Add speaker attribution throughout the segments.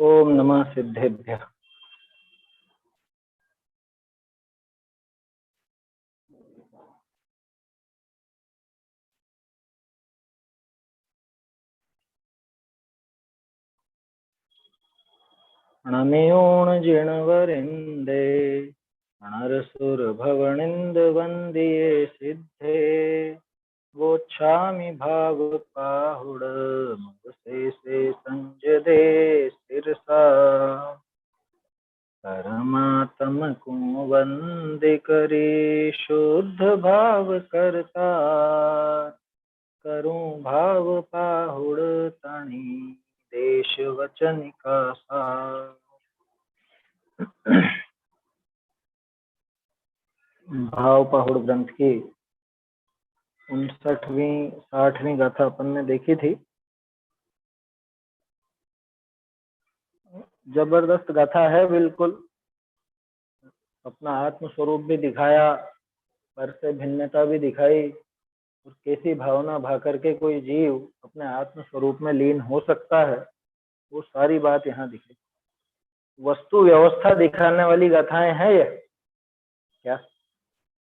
Speaker 1: ओम नमः सिद्धेभ्यः। प्रणम्योण जिणवरिन्दे अणरसुरभवनिन्दवन्दिये सिद्धे वोच्छामि भावपाहुड मगसेसे संजदे सिरसा परमात्म को वंदे करे शुद्ध भाव करता करूं भाव पाहुड़ तणी देश वचन का सार। भाव पाहुड़ ग्रंथ की 59वीं 60वीं गाथा अपन ने देखी थी। जबरदस्त गाथा है, बिल्कुल अपना आत्म स्वरूप भी दिखाया, पर से भिन्नता भी दिखाई, और कैसी भावना भा करके कोई जीव अपने आत्म स्वरूप में लीन हो सकता है, वो सारी बात यहाँ दिखी। वस्तु व्यवस्था दिखाने वाली गाथाएं हैं ये। क्या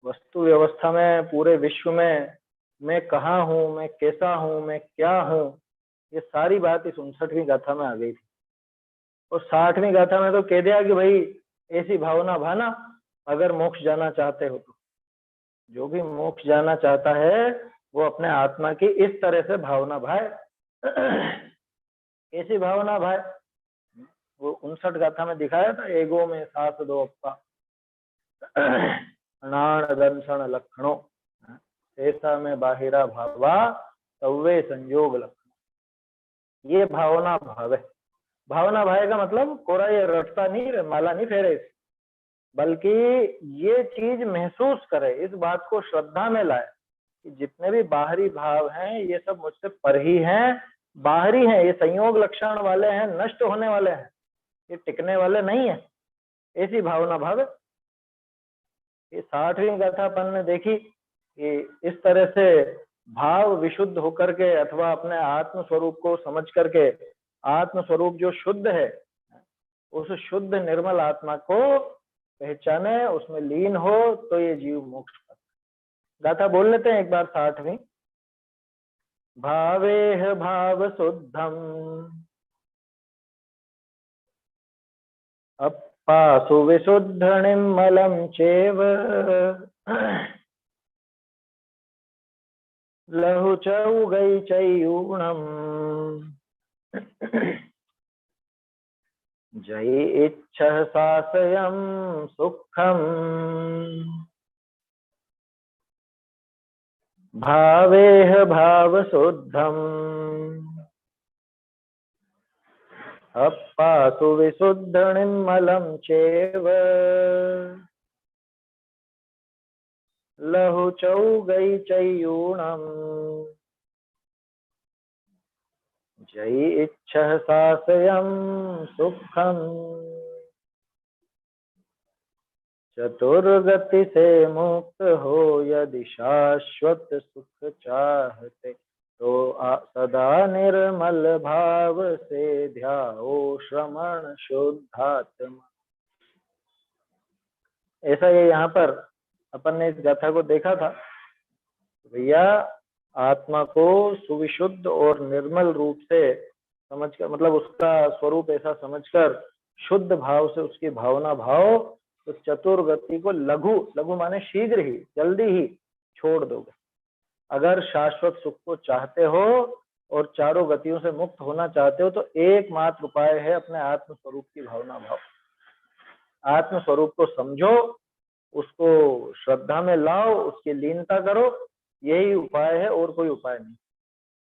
Speaker 1: वस्तु व्यवस्था में पूरे विश्व में मैं कहाँ हूँ, मैं कैसा हूँ, मैं क्या हूँ, ये सारी बात इस 59वीं गाथा में आ गई थी। और 60वीं गाथा में तो कह दिया कि भाई ऐसी भावना भाना, अगर मोक्ष जाना चाहते हो तो, जो भी मोक्ष जाना चाहता है वो अपने आत्मा की इस तरह से भावना भाए। ऐसी भावना भाए, वो 59 गाथा में दिखाया था। एगो में सास दो अप्पा अनाण दंसन लक्षणों ऐसा में बाहिरा भावा तवे संयोग लक्षण। ये भावना भावे। भावना भावे का मतलब कोरा ये रटता नहीं, माला नहीं फेरे, बल्कि ये चीज महसूस करे, इस बात को श्रद्धा में लाए कि जितने भी बाहरी भाव हैं ये सब मुझसे पर ही हैं, बाहरी हैं, ये संयोग लक्षण वाले हैं, नष्ट होने वाले हैं, ये टिकने वाले नहीं है। ऐसी भावना भावे। ये 60वीं गाथा अपन ने देखी कि इस तरह से भाव विशुद्ध होकर के अथवा अपने आत्म स्वरूप को समझ करके, आत्म स्वरूप जो शुद्ध है, उस शुद्ध निर्मल आत्मा को पहचाने, उसमें लीन हो तो ये जीव मोक्ष पाता। गाथा बोल लेते हैं एक बार 60वीं। भावेह भाव शुद्धम अप्पासु विशुद्ध निर्मलं चैव लहु चौगै चयूणम् जय इच्छः सासयं सुखम् भावेह भाव शुद्धम् अप्पासु विशुद्ध निर्मलं चैव लहु चौगै चयूणम् जय इच्छः सासयं सुखम् चतुर्गति से मुक्त हो यदि शाश्वत सुख चाहते तो सदा निर्मल भाव से ध्याओ श्रमण शुद्धात्मा। ऐसा ये यहाँ पर अपन ने इस गाथा को देखा था। भैया आत्मा को सुविशुद्ध और निर्मल रूप से समझकर, मतलब उसका स्वरूप ऐसा समझकर शुद्ध भाव से उसकी भावना भाव, तो चतुर्गति को लघु, लघु माने शीघ्र ही, जल्दी ही छोड़ दोगे। अगर शाश्वत सुख को चाहते हो और चारों गतियों से मुक्त होना चाहते हो तो एकमात्र उपाय है अपने आत्म स्वरूप की भावना भाव। आत्म स्वरूप को समझो, उसको श्रद्धा में लाओ, उसकी लीनता करो, यही उपाय है, और कोई उपाय नहीं।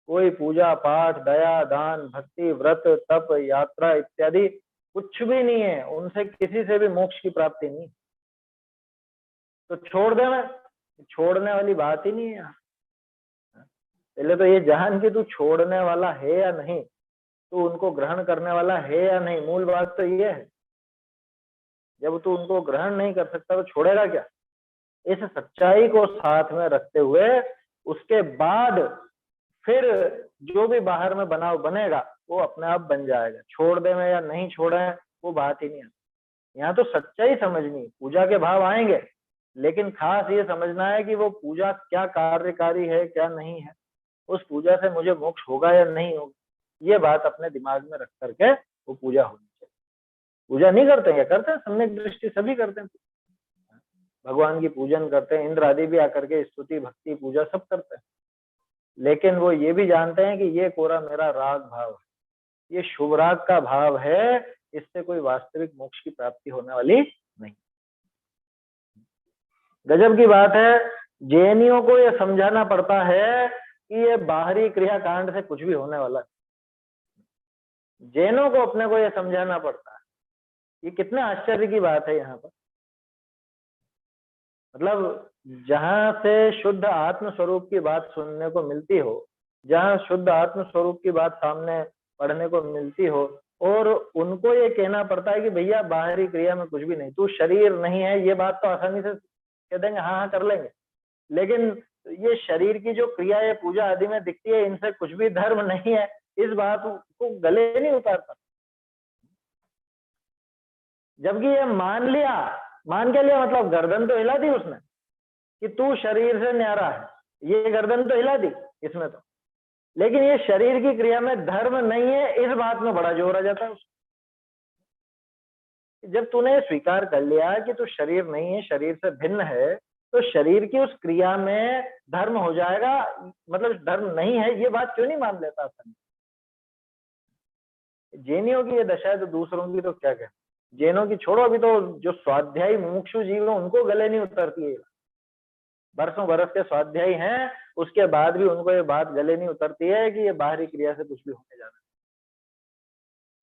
Speaker 1: कोई पूजा पाठ, दया दान भक्ति व्रत तप यात्रा इत्यादि कुछ भी नहीं है, उनसे किसी से भी मोक्ष की प्राप्ति नहीं। तो छोड़ देना, छोड़ने वाली बात ही नहीं है। पहले तो ये जान कि तू छोड़ने वाला है या नहीं, तू उनको ग्रहण करने वाला है या नहीं। मूल बात तो ये है। जब तू उनको ग्रहण नहीं कर सकता तो छोड़ेगा क्या? इस सच्चाई को साथ में रखते हुए उसके बाद फिर जो भी बाहर में बनाव बनेगा वो अपने आप बन जाएगा। छोड़ दे में या नहीं छोड़े वो बात ही नहीं आती। यहाँ तो सच्चाई समझनी है। पूजा के भाव आएंगे, लेकिन खास ये समझना है कि वो पूजा क्या कार्यकारी है क्या नहीं है, उस पूजा से मुझे मोक्ष होगा या नहीं होगा, ये बात अपने दिमाग में रख करके वो पूजा होनी चाहिए। पूजा नहीं करते हैं, करते हैं, सम्यक दृष्टि सभी करते हैं, भगवान की पूजन करते हैं, इंद्र आदि भी आकर के स्तुति भक्ति पूजा सब करते हैं, लेकिन वो ये भी जानते हैं कि ये कोरा मेरा राग भाव है, ये शुभ राग का भाव है, इससे कोई वास्तविक मोक्ष की प्राप्ति होने वाली नहीं। गजब की बात है, जैनियों को ये समझाना पड़ता है कि ये बाहरी क्रियाकांड से कुछ भी होने वाला है। जैनों को अपने को ये समझाना पड़ता है। ये कितने आश्चर्य की बात है यहाँ पर। मतलब जहां से शुद्ध आत्म स्वरूप की बात सुनने को मिलती हो, जहां शुद्ध आत्म स्वरूप की बात सामने पढ़ने को मिलती हो, और उनको ये कहना पड़ता है कि भैया बाहरी क्रिया में कुछ भी नहीं, तू शरीर नहीं है, ये बात तो आसानी से कह देंगे, हाँ हाँ कर लेंगे, लेकिन ये शरीर की जो क्रिया है पूजा आदि में दिखती है, इनसे कुछ भी धर्म नहीं है, इस बात को गले नहीं उतारता। जबकि ये मान के लिया मतलब गर्दन तो हिला दी उसने कि तू शरीर से न्यारा है, ये गर्दन तो हिला दी इसमें तो, लेकिन ये शरीर की क्रिया में धर्म नहीं है, इस बात में बड़ा जोर आ जाता है उसको। जब तूने स्वीकार कर लिया कि तू शरीर नहीं है, शरीर से भिन्न है, तो शरीर की उस क्रिया में धर्म हो जाएगा, मतलब धर्म नहीं है, ये बात क्यों नहीं मान लेता आसानी। जैनियों की ये दशा है तो दूसरों की तो क्या कहें। जैनों की छोड़ो, अभी तो जो स्वाध्यायी मुमुक्षु जीव है उनको गले नहीं उतरती है। बरसों बरस के स्वाध्यायी हैं, उसके बाद भी उनको ये बात गले नहीं उतरती है कि ये बाहरी क्रिया से कुछ भी होने जाना।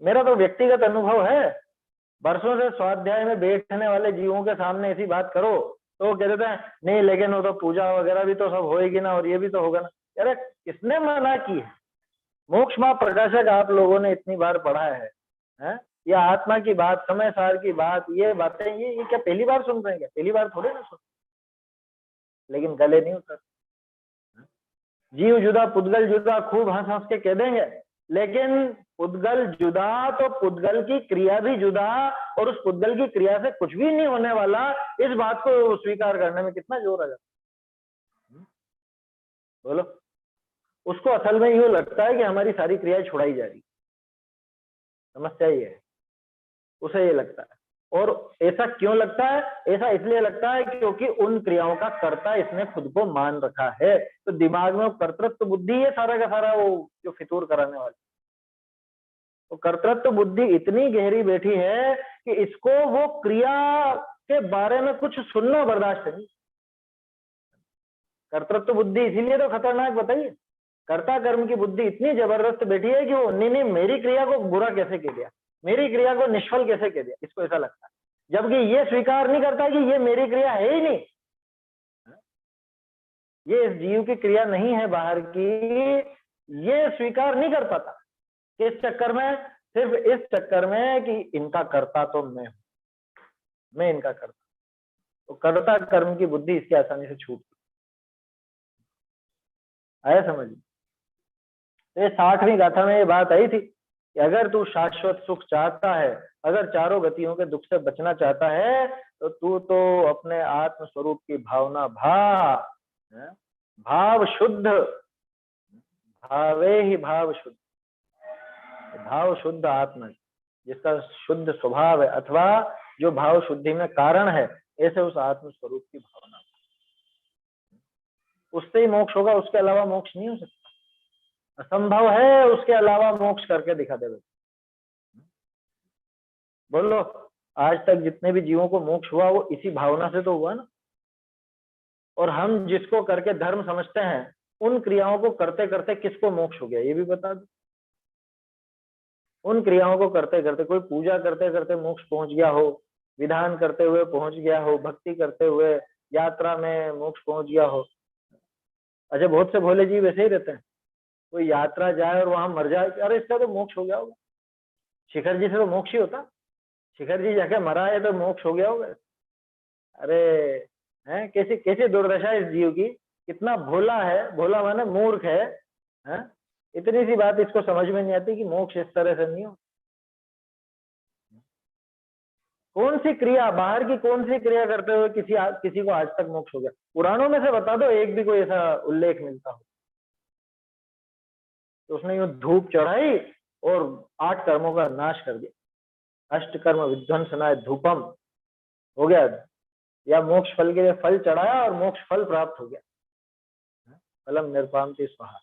Speaker 1: मेरा तो व्यक्तिगत अनुभव है, बरसों से स्वाध्याय में बैठने वाले जीवों के सामने ऐसी बात करो तो वो कह देते हैं नहीं लेकिन वो तो पूजा वगैरह भी तो सब होएगी ना, और ये भी तो होगा ना। अरे किसने मना की है? मोक्ष माह प्रकाशक आप लोगों ने इतनी बार पढ़ा है? ये आत्मा की बात, समय सार की बात, ये बातें ये क्या पहली बार सुन रहे हैं क्या? पहली बार थोड़े ना सुन, लेकिन गले नहीं उतर। जीव जुदा पुद्गल जुदा खूब हंस हंस के कह देंगे, लेकिन पुद्गल जुदा तो पुद्गल की क्रिया भी जुदा, और उस पुद्गल की क्रिया से कुछ भी नहीं होने वाला, इस बात को स्वीकार करने में कितना जोर आ जाता। बोलो, उसको असल में यूं लगता है कि हमारी सारी क्रियाएं छुड़ाई जा रही, समस्या ये है, उसे ये लगता है। और ऐसा क्यों लगता है? ऐसा इसलिए लगता है क्योंकि उन क्रियाओं का कर्ता इसने खुद को मान रखा है, तो दिमाग में कर्तृत्व बुद्धि है सारा का सारा, वो जो फितूर कराने वाली, तो कर्तृत्व बुद्धि इतनी गहरी बैठी है कि इसको वो क्रिया के बारे में कुछ सुनना बर्दाश्त नहीं। कर्तृत्व बुद्धि इसीलिए तो खतरनाक, बताइए। कर्ता कर्म की बुद्धि इतनी जबरदस्त बैठी है कि वो नहीं मेरी क्रिया को बुरा कैसे कह दिया, मेरी क्रिया को निष्फल कैसे कह दिया, इसको ऐसा लगता है। जबकि ये स्वीकार नहीं करता कि ये मेरी क्रिया है ही नहीं, ये इस जीव की क्रिया नहीं है बाहर की, ये स्वीकार नहीं कर पाता। किस चक्कर में? सिर्फ इस चक्कर में कि इनका कर्ता तो मैं हूं, मैं इनका कर्ता। तो कर्ता कर्म की बुद्धि इसकी आसानी से छूट आया समझ। ये 60वीं गाथा में ये बात आई थी कि अगर तू शाश्वत सुख चाहता है, अगर चारों गतियों के दुख से बचना चाहता है, तो तू तो अपने आत्म स्वरूप की भावना भाव शुद्ध, भावे ही भाव शुद्ध, भाव शुद्ध आत्मा जिसका शुद्ध स्वभाव है, अथवा जो भाव शुद्धि में कारण है, ऐसे उस आत्म स्वरूप की भावना, उससे ही मोक्ष होगा, उसके अलावा मोक्ष नहीं हो सकता, असंभव है उसके अलावा मोक्ष करके दिखा दे। बोलो, आज तक जितने भी जीवों को मोक्ष हुआ वो इसी भावना से तो हुआ ना। और हम जिसको करके धर्म समझते हैं, उन क्रियाओं को करते करते किसको मोक्ष हो गया ये भी बता दो। उन क्रियाओं को करते करते, कोई पूजा करते करते मोक्ष पहुंच गया हो, विधान करते हुए पहुंच गया हो, भक्ति करते हुए यात्रा में मोक्ष पहुंच गया हो। अच्छा, बहुत से भोले जी वैसे ही रहते हैं, कोई यात्रा जाए और वहां मर जाए, अरे इसका तो मोक्ष हो गया होगा। शिखर जी से तो मोक्ष ही होता, शिखर जी जाके मरा है तो मोक्ष हो गया होगा। अरे हैं, कैसी कैसी दुर्दशा इस जीव की, कितना भोला है, भोला माने मूर्ख है, है? इतनी सी बात इसको समझ में नहीं आती कि मोक्ष इस तरह से नहीं हो। कौन सी क्रिया, बाहर की कौन सी क्रिया करते हुए किसी को आज तक मोक्ष हो गया? पुराणों में से बता दो एक भी कोई ऐसा उल्लेख मिलता हो तो उसने यूं धूप चढ़ाई और 8 कर्मों का नाश कर दिया, अष्टकर्म विध्वंसनाय धूपम, हो गया, या मोक्ष फल के लिए फल चढ़ाया और मोक्ष फल प्राप्त हो गया, फलम निर्पामति स्वाहा।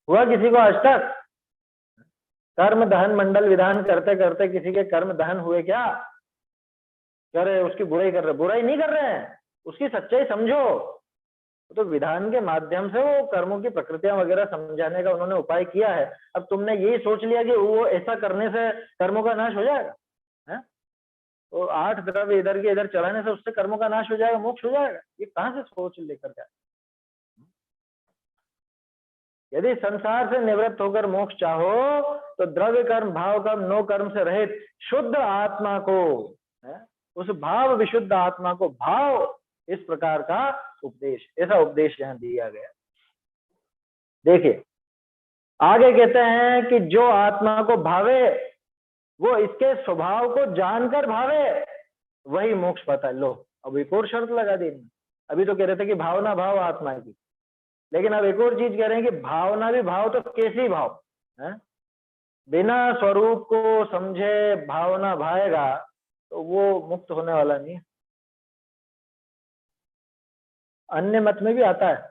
Speaker 1: हुआ किसी को आज तक? कर्म दहन मंडल विधान करते करते किसी के कर्म दहन हुए क्या? कह रहे उसकी बुराई कर रहे, बुराई नहीं कर रहे हैं, उसकी सच्चाई समझो। तो विधान के माध्यम से वो कर्मों की प्रकृतियां वगैरह समझाने का उन्होंने उपाय किया है। अब तुमने यही सोच लिया कि वो ऐसा करने से कर्मों का नाश हो जाएगा, है? तो 8 द्रव्य इधर के इधर चढ़ाने से उससे कर्मों का नाश हो जाएगा, मोक्ष हो जाएगा? ये कहां से सोच लेकर के? यदि संसार से निवृत्त होकर मोक्ष चाहो तो द्रव्य कर्म भाव कर्म नो कर्म से रहित शुद्ध आत्मा को, है? उस भाव विशुद्ध आत्मा को, भाव इस प्रकार का उपदेश, ऐसा उपदेश यहाँ दिया गया। देखिए आगे कहते हैं कि जो आत्मा को भावे वो इसके स्वभाव को जानकर भावे वही मोक्ष पाता है। लो अब एक और शर्त लगा दी। अभी तो कह रहे थे कि भावना भाव आत्मा की, लेकिन अब एक और चीज कह रहे हैं कि भावना भी भाव, तो कैसी भाव है? बिना स्वरूप को समझे भावना भाएगा तो वो मुक्त होने वाला नहीं है। अन्य मत में भी आता है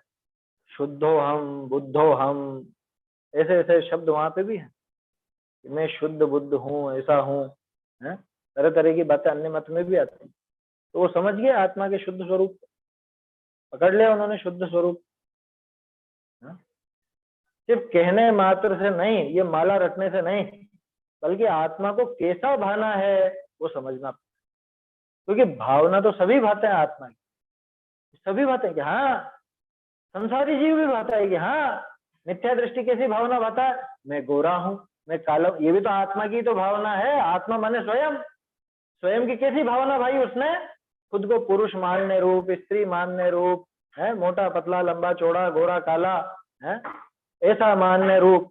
Speaker 1: शुद्धो हम बुद्धो हम, ऐसे ऐसे शब्द वहां पे भी है कि मैं शुद्ध बुद्ध हूँ, ऐसा हूँ, है? तरह तरह की बातें अन्य मत में भी आती है। तो वो समझ गए आत्मा के शुद्ध स्वरूप, पकड़ लिया उन्होंने शुद्ध स्वरूप। सिर्फ कहने मात्र से नहीं, ये माला रटने से नहीं, बल्कि आत्मा को कैसा भाना है वो समझना, क्योंकि भावना तो सभी भाते हैं आत्मा की, सभी भाते हैं कि हाँ, संसारी जीव भी भाता है कि हाँ, मिथ्या दृष्टि कैसी भावना भाता है, मैं गोरा हूं, मैं काला, ये भी तो आत्मा की तो भावना है। आत्मा माने स्वयं, स्वयं की कैसी भावना भाई? उसने खुद को पुरुष मानने रूप, स्त्री मानने रूप, है, मोटा पतला लंबा चौड़ा गोरा काला, है, ऐसा मानने रूप,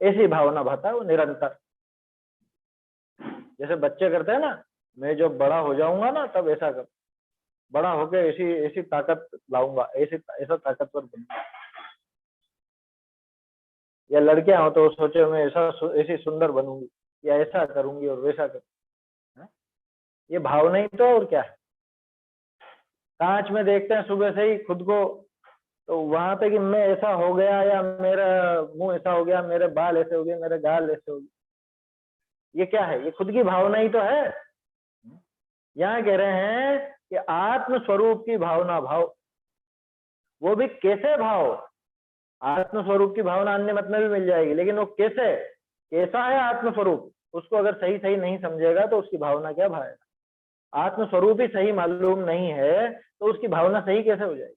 Speaker 1: ऐसी भावना भाता है वो निरंतर। जैसे बच्चे करते हैं ना, मैं जब बड़ा हो जाऊंगा ना तब ऐसा कर, बड़ा होके ऐसी ऐसी ताकत लाऊंगा, ऐसा ताकतवर बनूंगा। या लड़कियां हो तो सोचे मैं ऐसी सुंदर बनूंगी, या ऐसा करूंगी और वैसा करूंगी। ये भावना ही तो, और क्या है? कांच में देखते हैं सुबह से ही खुद को, तो वहां पे कि मैं ऐसा हो गया, या मेरा मुंह ऐसा हो गया, मेरे बाल ऐसे हो गए, मेरे गाल ऐसे हो गए, ये क्या है? ये खुद की भावना ही तो है। यहाँ कह रहे हैं कि आत्म स्वरूप की भावना भाव, वो भी कैसे भाव? आत्म स्वरूप की भावना अन्य मत में भी मिल जाएगी, लेकिन वो कैसे, कैसा है आत्म स्वरूप, उसको अगर सही सही नहीं समझेगा तो उसकी भावना क्या भाएगा? आत्म स्वरूप ही सही मालूम नहीं है तो उसकी भावना सही कैसे हो जाएगी?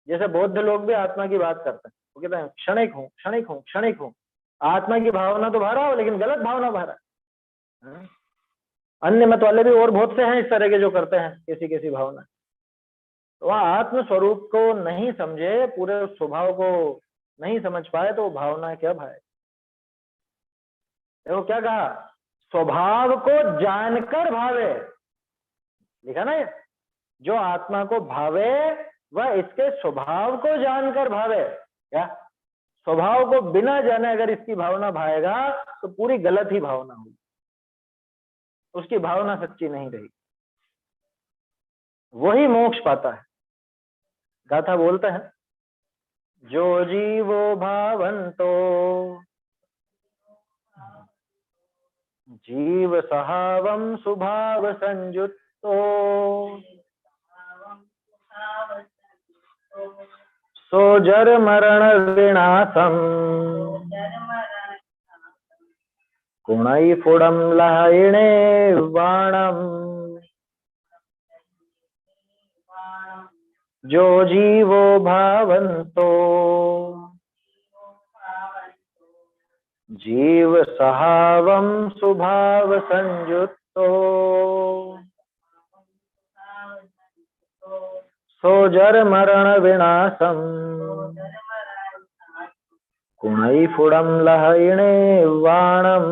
Speaker 1: जैसे बौद्ध लोग भी आत्मा की बात करते हैं, वो कहते हैं क्षणिक हूँ क्षणिक हूँ क्षणिक हूँ, आत्मा की भावना तो भा रहा हो लेकिन गलत भावना भा रहा है। अन्य मत वाले भी और बहुत से हैं इस तरह के जो करते हैं कैसी कैसी भावना। तो वह आत्म स्वरूप को नहीं समझे, पूरे स्वभाव को नहीं समझ पाए तो भावना क्या भाई? देखो क्या कहा, स्वभाव को जानकर भावे, लिखा ना, जो आत्मा को भावे वह इसके स्वभाव को जानकर भावे। क्या स्वभाव को बिना जाने अगर इसकी भावना भाएगा तो पूरी गलत ही भावना होगी, उसकी भावना सच्ची नहीं रही, वही मोक्ष पाता है। गाथा बोलते हैं, जो जीवो भावंतो जीव सहावम सुभाव संयुक्तो सोजर मरण विनाशम कुणैफुडम लहरिणे वाणम। जो जीवो भावंतो जीव सहावम सुभाव संयुक्तो सोजर मरण विनाशम कुणैफुडं लहयिणे वाणम्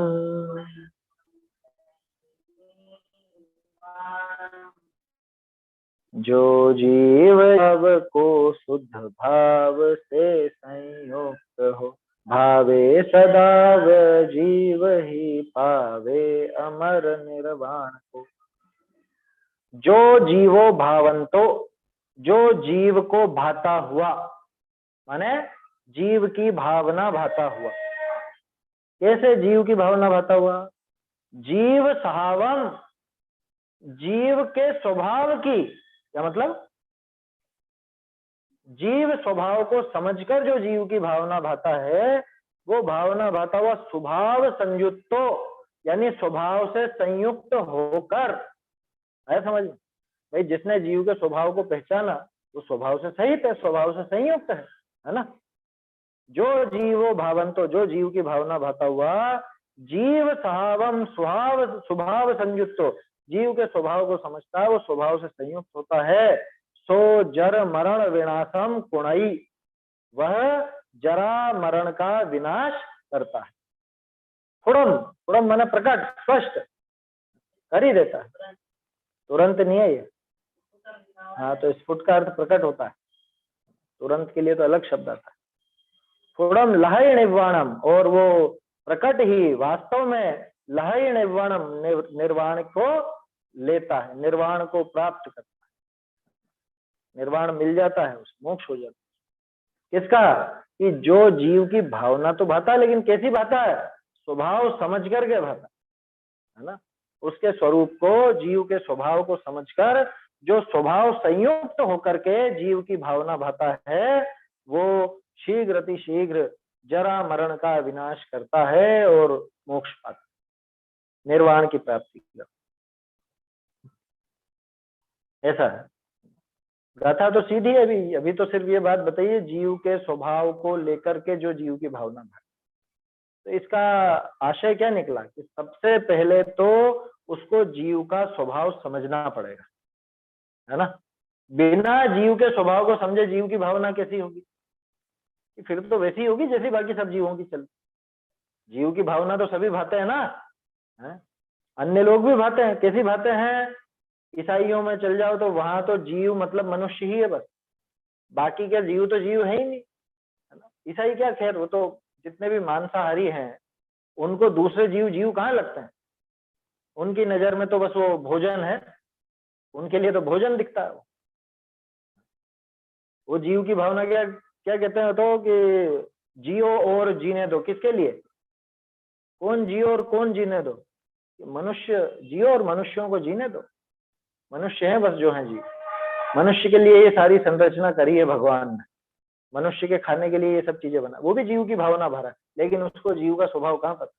Speaker 1: जो जीव भाव को शुद्ध भाव से संयुक्त हो, भावे सदा वह जीव ही पावे अमर निर्वाण को। जो जीवो भावंतो, जो जीव को भाता हुआ, माने जीव की भावना भाता हुआ। कैसे जीव की भावना भाता हुआ? जीव सहावम, जीव के स्वभाव की, क्या मतलब? जीव स्वभाव को समझकर जो जीव की भावना भाता है, वो भावना भाता हुआ स्वभाव संयुक्तो, यानी स्वभाव से संयुक्त होकर, है समझ में? भाई जिसने जीव के स्वभाव को पहचाना वो स्वभाव से सहित है, स्वभाव से संयुक्त है ना? जो जीवो भावंतो, जो जीव की भावना भाता हुआ, जीव सहावम स्वभाव स्वभाव संयुक्तो, जीव के स्वभाव को समझता है, वो स्वभाव से संयुक्त होता है। सो जर मरण विनाशम कुणई, वह जरा मरण का विनाश करता है। फुड़म, फुड़म माने प्रकट, स्पष्ट कर ही देता है, तुरंत नहीं है ये। हाँ, तो स्फुट का अर्थ प्रकट होता है, तुरंत के लिए तो अलग शब्द आता है। फुड़म लहय निर्वाणम, और वो प्रकट ही वास्तव में लहय निर्वाणम, निर्वाण को लेता है, निर्वाण को प्राप्त करता है, निर्वाण मिल जाता है, उसे मोक्ष हो जाता है। किसका? कि जो जीव की भावना तो भाता है, लेकिन कैसी भाता है? स्वभाव समझ करके भाता है ना? उसके स्वरूप को, जीव के स्वभाव को समझकर जो स्वभाव संयुक्त होकर के जीव की भावना भाता है, वो शीघ्र अति शीघ्र जरा मरण का विनाश करता है और मोक्ष पाता है, निर्वाण की प्राप्ति करता है। ऐसा है। गाथा तो सीधी है। अभी तो सिर्फ ये बात बताइए, जीव के स्वभाव को लेकर के जो जीव की भावना भाती, तो इसका आशय क्या निकला कि सबसे पहले तो उसको जीव का स्वभाव समझना पड़ेगा, है ना? बिना जीव के स्वभाव को समझे जीव की भावना कैसी होगी? फिर तो वैसी होगी जैसी बाकी सब जीवों की चलती। जीव की भावना तो सभी भाते हैं ना, है? अन्य लोग भी भाते हैं। कैसी भाते हैं? ईसाइयों में चल जाओ तो वहां तो जीव मतलब मनुष्य ही है बस, बाकी क्या जीव तो जीव है ही नहीं, है ना? ईसाई क्या, खैर वो तो जितने भी मांसाहारी हैं उनको दूसरे जीव जीव कहाँ लगते हैं, उनकी नजर में तो बस वो भोजन है, उनके लिए तो भोजन दिखता है। वो जीव की भावना क्या क्या कहते हैं तो कि जियो और जीने दो। किसके लिए? कौन जियो और कौन जीने दो? मनुष्य जियो और मनुष्यों को जीने दो। मनुष्य है बस जो है जीव, मनुष्य के लिए ये सारी संरचना करी है भगवान ने, मनुष्य के खाने के लिए ये सब चीजें बना, वो भी जीव की भावना भरा है, लेकिन उसको जीव का स्वभाव कहाँ पता?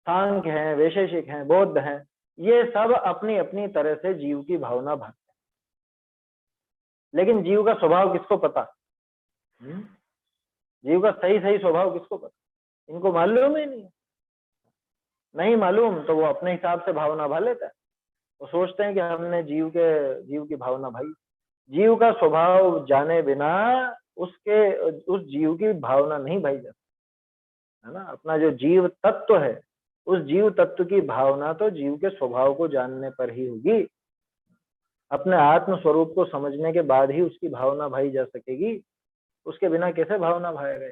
Speaker 1: सांख्य हैं, वैशेषिक हैं, बौद्ध हैं, ये सब अपनी अपनी तरह से जीव की भावना भरते हैं, लेकिन जीव का स्वभाव किसको पता? जीव का सही सही स्वभाव किसको पता? इनको मालूम ही नहीं। नहीं मालूम तो वो अपने हिसाब से भावना भर लेता है। वो सोचते हैं कि हमने जीव की भावना भाई। जीव का स्वभाव जाने बिना उस जीव की भावना नहीं भाई जाती, है ना? अपना जो जीव तत्व है, उस जीव तत्व की भावना तो जीव के स्वभाव को जानने पर ही होगी। अपने आत्म स्वरूप को समझने के बाद ही उसकी भावना भाई जा सकेगी, उसके बिना कैसे भावना भाएगा?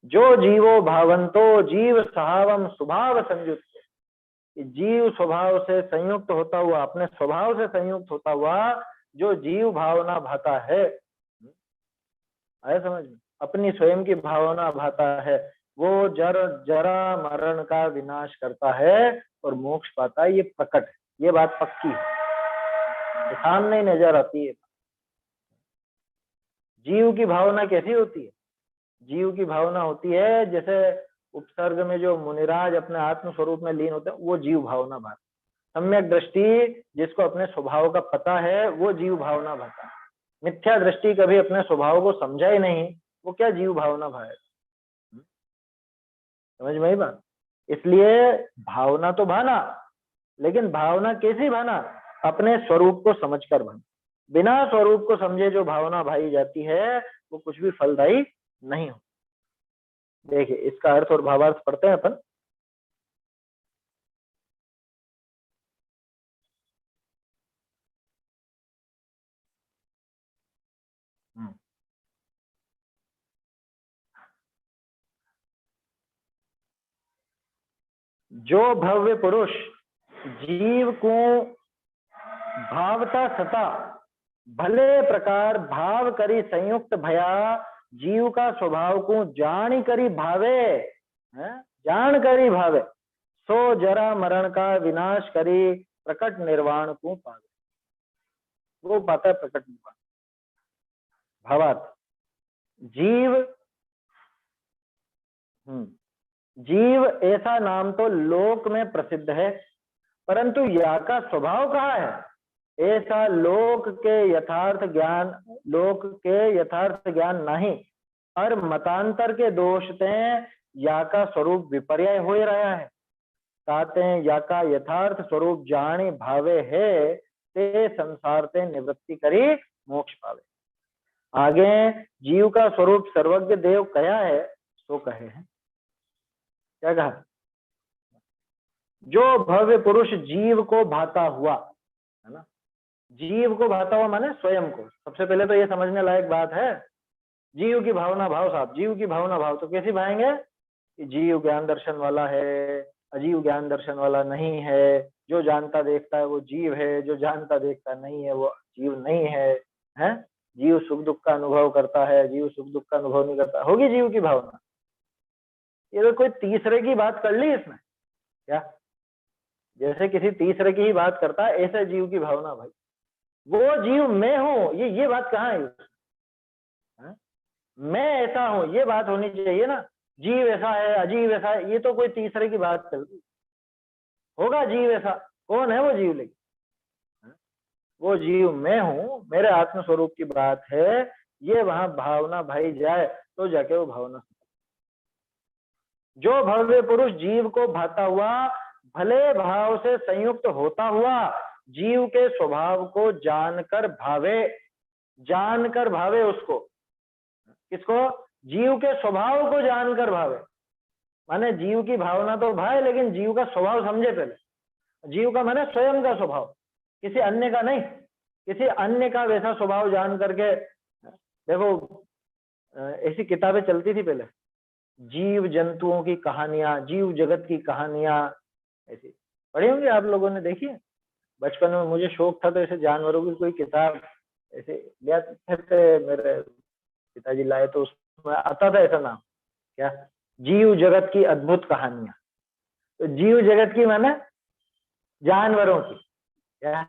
Speaker 1: जो जीवो भावंतो जीव सहावम स्वभाव संयुक्त, जीव स्वभाव से संयुक्त होता हुआ, अपने स्वभाव से संयुक्त होता हुआ जो जीव भावना भाता है, आया समझ में? अपनी स्वयं की भावना भाता है, वो जरा मरण का विनाश करता है और मोक्ष पाता है। ये प्रकट है, ये बात पक्की है, तो सामने नजर आती है। जीव की भावना कैसी होती है? जीव की भावना होती है जैसे उपसर्ग में जो मुनिराज अपने आत्म स्वरूप में लीन होते हैं, वो जीव भावना भाता। सम्यक दृष्टि जिसको अपने स्वभाव का पता है, वो जीव भावना भाता। मिथ्या दृष्टि कभी अपने स्वभाव को समझा ही नहीं, वो क्या जीव भावना भाएगा? समझ में आई बात? इसलिए भावना तो भाना, लेकिन भावना कैसी भाना? अपने स्वरूप को समझकर भाना। बिना स्वरूप को समझे जो भावना भाई जाती है वो कुछ भी फलदायी नहीं हो। देखिए इसका अर्थ और भावार्थ पढ़ते हैं अपन। जो भव्य पुरुष जीव को भावता सता भले प्रकार भाव करी संयुक्त भया जीव का स्वभाव को जान करी भावे, है? जान करी भावे सो जरा मरण का विनाश करी प्रकट निर्वाण को पावे। वो पाता है प्रकट निर्वाण। भावार्थ, जीव जीव ऐसा नाम तो लोक में प्रसिद्ध है, परंतु या का स्वभाव कहाँ है ऐसा लोक के यथार्थ ज्ञान नहीं, और मतांतर के दोष ते या का स्वरूप विपर्य हो रहा है। ताते या का यथार्थ स्वरूप जाने भावे है ते संसार ते निवृत्ति करी मोक्ष पावे। आगे जीव का स्वरूप सर्वज्ञ देव कया है सो कहे हैं। क्या कहा? जो भव्य पुरुष जीव को भाता हुआ, है ना, जीव को भाता हुआ माने स्वयं को। सबसे पहले तो ये समझने लायक बात है, जीव की भावना भाव साहब, जीव की भावना भाव तो कैसे भाएंगे कि जीव ज्ञान दर्शन वाला है, अजीव ज्ञान दर्शन वाला नहीं है, जो जानता देखता है वो जीव है, जो जानता देखता नहीं है वो जीव नहीं है, हैं? जीव सुख दुख का अनुभव करता है, जीव सुख दुख का अनुभव नहीं करता, होगी जीव की भावना। ये तो कोई तीसरे की बात कर ली इसमें क्या? जैसे किसी तीसरे की ही बात करता है ऐसे जीव की भावना। भाई वो जीव मैं हूं, ये बात कहाँ है? मैं ऐसा हूं ये बात होनी चाहिए ना। जीव ऐसा है, अजीव ऐसा है, ये तो कोई तीसरे की बात चल रही। होगा जीव ऐसा? कौन है वो जीव? लेकिन वो जीव मैं हूं, मेरे आत्म स्वरूप की बात है, ये वहां भावना भाई जाए तो जाके वो भावना। जो भव्य पुरुष जीव को भाता हुआ भले भाव से संयुक्त होता हुआ जीव के स्वभाव को जानकर भावे, जानकर भावे उसको, किसको? जीव के स्वभाव को जानकर भावे, माने जीव की भावना तो भाई लेकिन जीव का स्वभाव समझे पहले। जीव का माने स्वयं का स्वभाव, किसी अन्य का नहीं। किसी अन्य का वैसा स्वभाव जान करके, देखो ऐसी किताबें चलती थी पहले, जीव जंतुओं की कहानियां, जीव जगत की कहानियां, ऐसी पढ़ी होंगी आप लोगों ने, देखी है? बचपन में मुझे शौक था तो ऐसे जानवरों की कोई किताब ऐसे लिया थे, मेरे पिताजी लाए तो उसमें आता था ऐसा नाम, क्या? जीव जगत की अद्भुत कहानियां। तो जीव जगत की माने जानवरों की, क्या?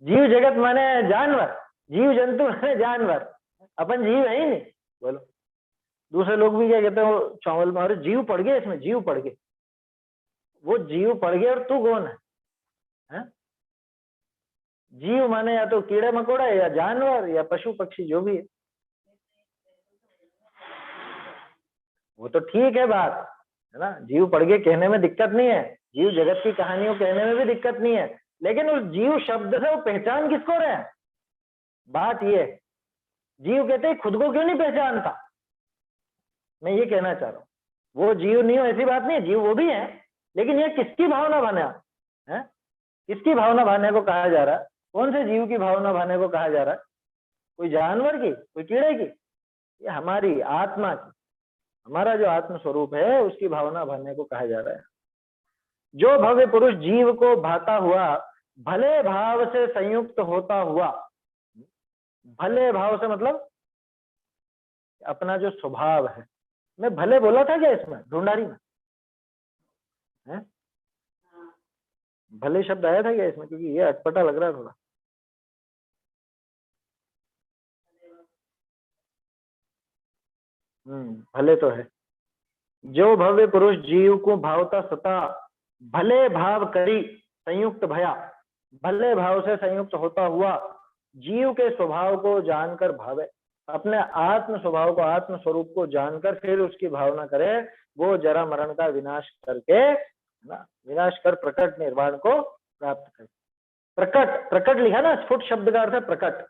Speaker 1: जीव जगत माने जानवर, जीव जंतु माने जानवर, अपन जीव है ही नहीं। बोलो दूसरे लोग भी क्या कहते हैं चावल में, अरे जीव पड़ गए इसमें, जीव पड़ गए। वो जीव पड़ गए और तू कौन है? जीव माने या तो कीड़े मकोड़ा या जानवर या पशु पक्षी जो भी है। वो तो ठीक है बात, है ना, जीव पड़ गए कहने में दिक्कत नहीं है, जीव जगत की कहानियों कहने में भी दिक्कत नहीं है, लेकिन उस जीव शब्द से वो पहचान किसको रहे? बात ये, जीव कहते हैं खुद को क्यों नहीं पहचानता? मैं ये कहना चाह रहा हूँ, वो जीव नहीं हो ऐसी बात नहीं, जीव वो भी है, लेकिन ये किसकी भावना भाने है? किसकी भावना भाने को कहा जा रहा है? कौन से जीव की भावना भाने को कहा जा रहा है? कोई जानवर की, कोई कीड़े की? ये हमारी आत्मा की, हमारा जो आत्म स्वरूप है उसकी भावना भाने को कहा जा रहा है। जो भव्य पुरुष जीव को भाता हुआ भले भाव से संयुक्त होता हुआ, भले भाव से मतलब अपना जो स्वभाव है, मैं भले बोला था क्या इसमें ढूंढारी में है? भले शब्द आया था क्या इसमें? क्योंकि ये अटपटा लग रहा है थोड़ा। भले तो है। जो भव्य पुरुष जीव को भावता सता भले भाव करी संयुक्त भया, भले भाव से संयुक्त होता हुआ जीव के स्वभाव को जानकर भावे, अपने आत्म स्वभाव को, आत्म स्वरूप को जानकर फिर उसकी भावना करे, वो जरा मरण का विनाश करके ना, विनाश कर प्रकट निर्वाण को प्राप्त करे। प्रकट, प्रकट लिखा ना, स्फुट शब्द का अर्थ है प्रकट।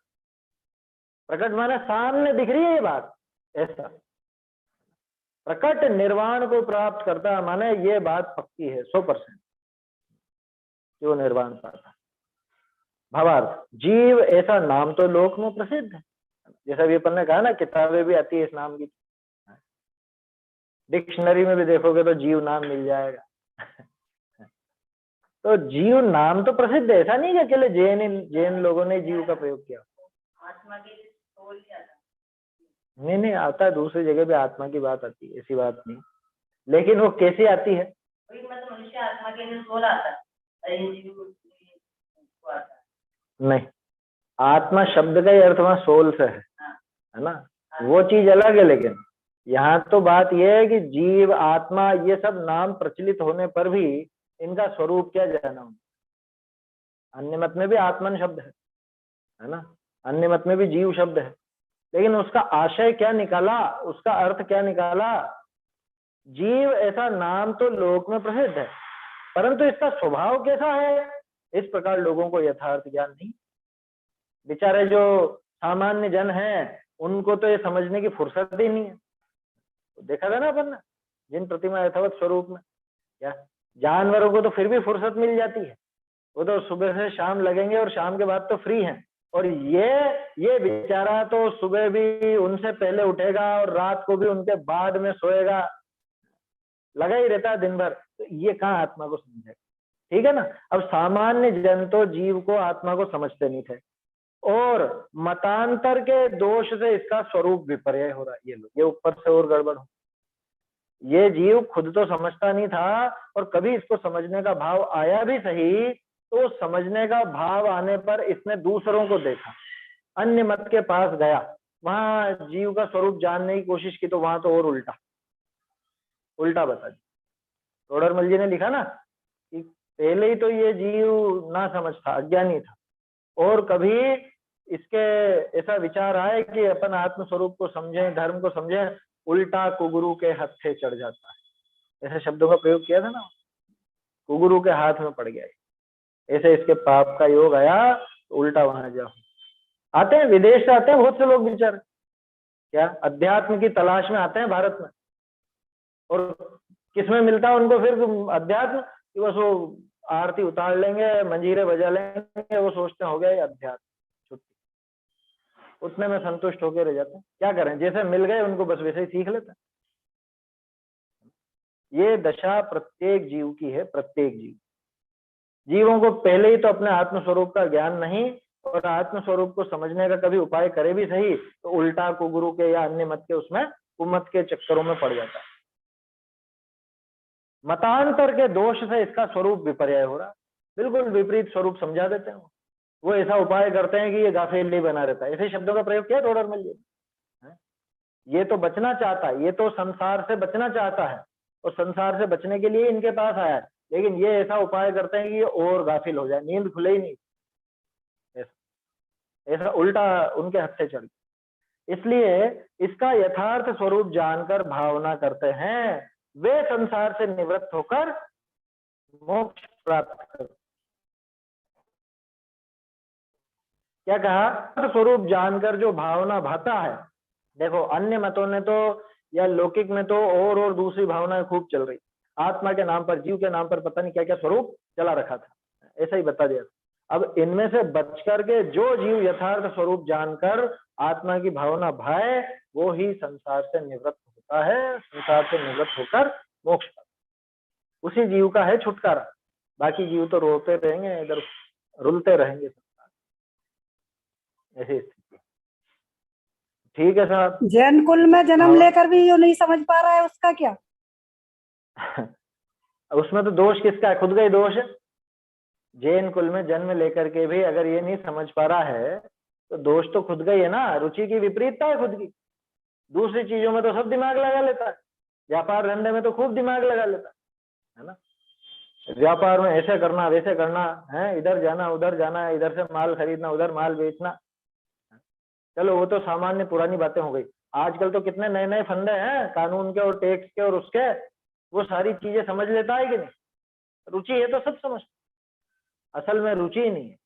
Speaker 1: प्रकट माने सामने दिख रही है ये बात, ऐसा प्रकट निर्वाण को प्राप्त करता है, माने ये बात पक्की है 100% कि वो निर्वाण पाता है। भावार्थ, जीव ऐसा नाम तो लोक में प्रसिद्ध है, जैसा भी अपन ने कहा ना, किताबें भी आती है इस नाम की, डिक्शनरी में भी देखोगे तो जीव नाम मिल जाएगा। तो जीव नाम तो प्रसिद्ध है, ऐसा नहीं कि अकेले जैन लोगों ने जीव का प्रयोग किया।
Speaker 2: आत्मा के सोल ही आता है।
Speaker 1: नहीं आता है, दूसरी जगह पे आत्मा की बात आती है, ऐसी बात नहीं, लेकिन वो कैसे आती है?
Speaker 2: मतलब मनुष्य आत्मा के लिए सोल आता है, जीव को आता है।
Speaker 1: नहीं, आत्मा शब्द का ही अर्थ वहां सोल से है ना, वो चीज अलग है। लेकिन यहाँ तो बात यह है कि जीव, आत्मा, ये सब नाम प्रचलित होने पर भी इनका स्वरूप क्या जाना हो। अन्य मत में भी आत्मन शब्द है ना, अन्य मत में भी जीव शब्द है, लेकिन उसका आशय क्या निकाला, उसका अर्थ क्या निकाला? जीव ऐसा नाम तो लोक में प्रसिद्ध है, परंतु इसका स्वभाव कैसा है, इस प्रकार लोगों को यथार्थ ज्ञान नहीं। बेचारे जो सामान्य जन हैं, उनको तो ये समझने की फुर्सत ही नहीं है। देखा था ना अपन ने, जिन प्रतिमा यथावत स्वरूप में, क्या जानवरों को तो फिर भी फुर्सत मिल जाती है, वो तो सुबह से शाम लगेंगे और शाम के बाद तो फ्री हैं। और ये बेचारा तो सुबह भी उनसे पहले उठेगा और रात को भी उनके बाद में सोएगा, लगा ही रहता है दिन भर। तो ये कहाँ आत्मा को समझेगा? ठीक है ना। अब सामान्य जन तो जीव को, आत्मा को समझते नहीं थे, और मतांतर के दोष से इसका स्वरूप विपर्य हो रहा है। ये ऊपर से और गड़बड़ हो, ये जीव खुद तो समझता नहीं था, और कभी इसको समझने का भाव आया भी सही तो समझने का भाव आने पर इसने दूसरों को देखा, अन्य मत के पास गया, वहां जीव का स्वरूप जानने की कोशिश की, तो वहां तो और उल्टा बता दी। टोडरमल जी ने लिखा ना कि पहले ही तो ये जीव ना समझ था, अज्ञानी था, और कभी इसके ऐसा विचार आए कि अपन आत्म स्वरूप को समझें, धर्म को समझें, उल्टा कुगुरु के हत्थे चढ़ जाता है। ऐसे शब्दों का प्रयोग किया था ना, कुगुरु के हाथ में पड़ गया, ऐसे इसके पाप का योग आया तो उल्टा वहां जाओ। आते हैं, विदेश से आते हैं बहुत से लोग बेचारे, क्या अध्यात्म की तलाश में आते हैं भारत में, और किसमें मिलता है उनको फिर अध्यात्म, कि बस वो आरती उतार लेंगे, मंजीरे बजा लेंगे, वो सोचते हो गए अध्यात्म, छुट्टी, उतने में संतुष्ट होकर रह जाते हैं। क्या करें, जैसे मिल गए उनको बस वैसे ही सीख लेते हैं। ये दशा प्रत्येक जीव की है, प्रत्येक जीवों को पहले ही तो अपने आत्म स्वरूप का ज्ञान नहीं, और आत्म स्वरूप को समझने का कभी उपाय करे भी सही तो उल्टा कुगुरु के या अन्य मत के, उसमें कुमत के चक्करों में पड़ जाता है। मतांतर के दोष से इसका स्वरूप विपर्य हो रहा, बिल्कुल विपरीत स्वरूप समझा देते हैं। वो ऐसा उपाय करते हैं कि ये गाफिल नहीं बना रहता है। ऐसे शब्दों का प्रयोग किया टोडरमल जी ने। ये तो बचना चाहता है, ये तो संसार से बचना चाहता है, और संसार से बचने के लिए इनके पास आया है, लेकिन ये ऐसा उपाय करते हैं कि ये और गाफिल हो जाए, नींद खुले ही नहीं, ऐसा उल्टा उनके हत्थे चढ़। इसलिए इसका यथार्थ स्वरूप जानकर भावना करते हैं, वे संसार से निवृत्त होकर मोक्ष प्राप्त करते। क्या कहा? स्वरूप जानकर जो भावना भाता है। देखो अन्य मतों ने तो, या लौकिक में तो और दूसरी भावनाएं खूब चल रही, आत्मा के नाम पर, जीव के नाम पर पता नहीं क्या क्या स्वरूप चला रखा था, ऐसा ही बता दिया। अब इनमें से बच करके जो जीव यथार्थ स्वरूप जानकर आत्मा की भावना भाए, वो ही संसार से निवृत्त होता है, संसार से निवृत्त होकर मोक्ष पाता, उसी जीव का है छुटकारा। बाकी जीव तो रोते रहेंगे, इधर रुलते रहेंगे, ऐसी स्थिति। ठीक है साहब।
Speaker 3: जैन कुल में जन्म लेकर भी ये नहीं समझ पा रहा है, उसका क्या?
Speaker 1: उसमें तो दोष किसका है? खुद का ही दोष है। जैन कुल में जन्म लेकर के भी अगर ये नहीं समझ पा रहा है तो दोष तो खुद का ही है ना, रुचि की विपरीतता है खुद की। दूसरी चीजों में तो सब दिमाग लगा लेता है, व्यापार धंधे में तो खूब दिमाग लगा लेता है ना। व्यापार में ऐसे करना, वैसे करना है, इधर जाना, उधर जाना, इधर से माल खरीदना, उधर माल बेचना। चलो वो तो सामान्य पुरानी बातें हो गई। आजकल तो कितने नए नए फंडे हैं, कानून के और टैक्स के और उसके, वो सारी चीजें समझ लेता है कि नहीं? रुचि है तो सब समझ, असल में रुचि ही नहीं है।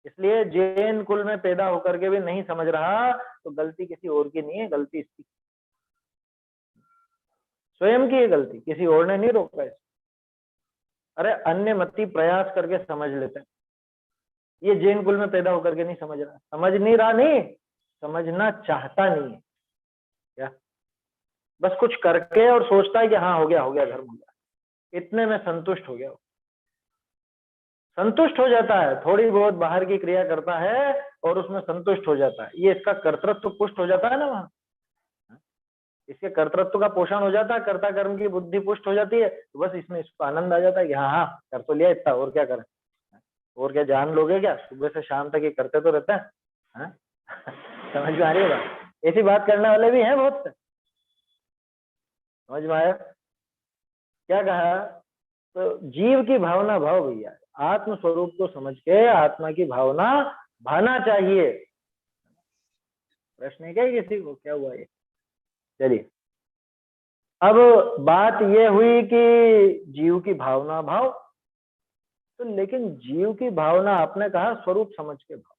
Speaker 1: इसलिए जैन कुल में पैदा होकर के भी नहीं समझ रहा, तो गलती किसी और की नहीं है, गलती इसकी। स्वयं की ये गलती, किसी और ने नहीं रोका इसे। अरे अन्य मती प्रयास करके समझ लेते हैं, ये जैन कुल में पैदा होकर के नहीं समझ रहा, समझ नहीं रहा, नहीं समझना चाहता नहीं है क्या, बस कुछ करके और सोचता है कि हाँ हो गया धर्म हो गया, इतने में संतुष्ट हो गया, संतुष्ट हो जाता है, थोड़ी बहुत बाहर की क्रिया करता है और उसमें संतुष्ट हो जाता है, ये इसका कर्तृत्व पुष्ट हो जाता है ना वहां, इसके कर्तृत्व का पोषण हो जाता है, कर्ता कर्म की बुद्धि पुष्ट हो जाती है, तो बस इसमें इसको आनंद आ जाता है कि हाँ हाँ कर तो लिया इतना, और क्या करें, और क्या जान लोगे क्या, सुबह से शाम तक ये करते तो रहते हैं, हाँ? समझ में आ रही है बात, ऐसी बात करने वाले भी हैं बहुत से, समझ में आया क्या कहा। तो जीव की भावना भाव भैया, आत्म स्वरूप को समझ के आत्मा की भावना भाना चाहिए। प्रश्न है क्या किसी को, क्या हुआ ये, चलिए अब बात ये हुई कि जीव की भावना भाव, तो लेकिन जीव की भावना आपने कहा स्वरूप समझ के भाव,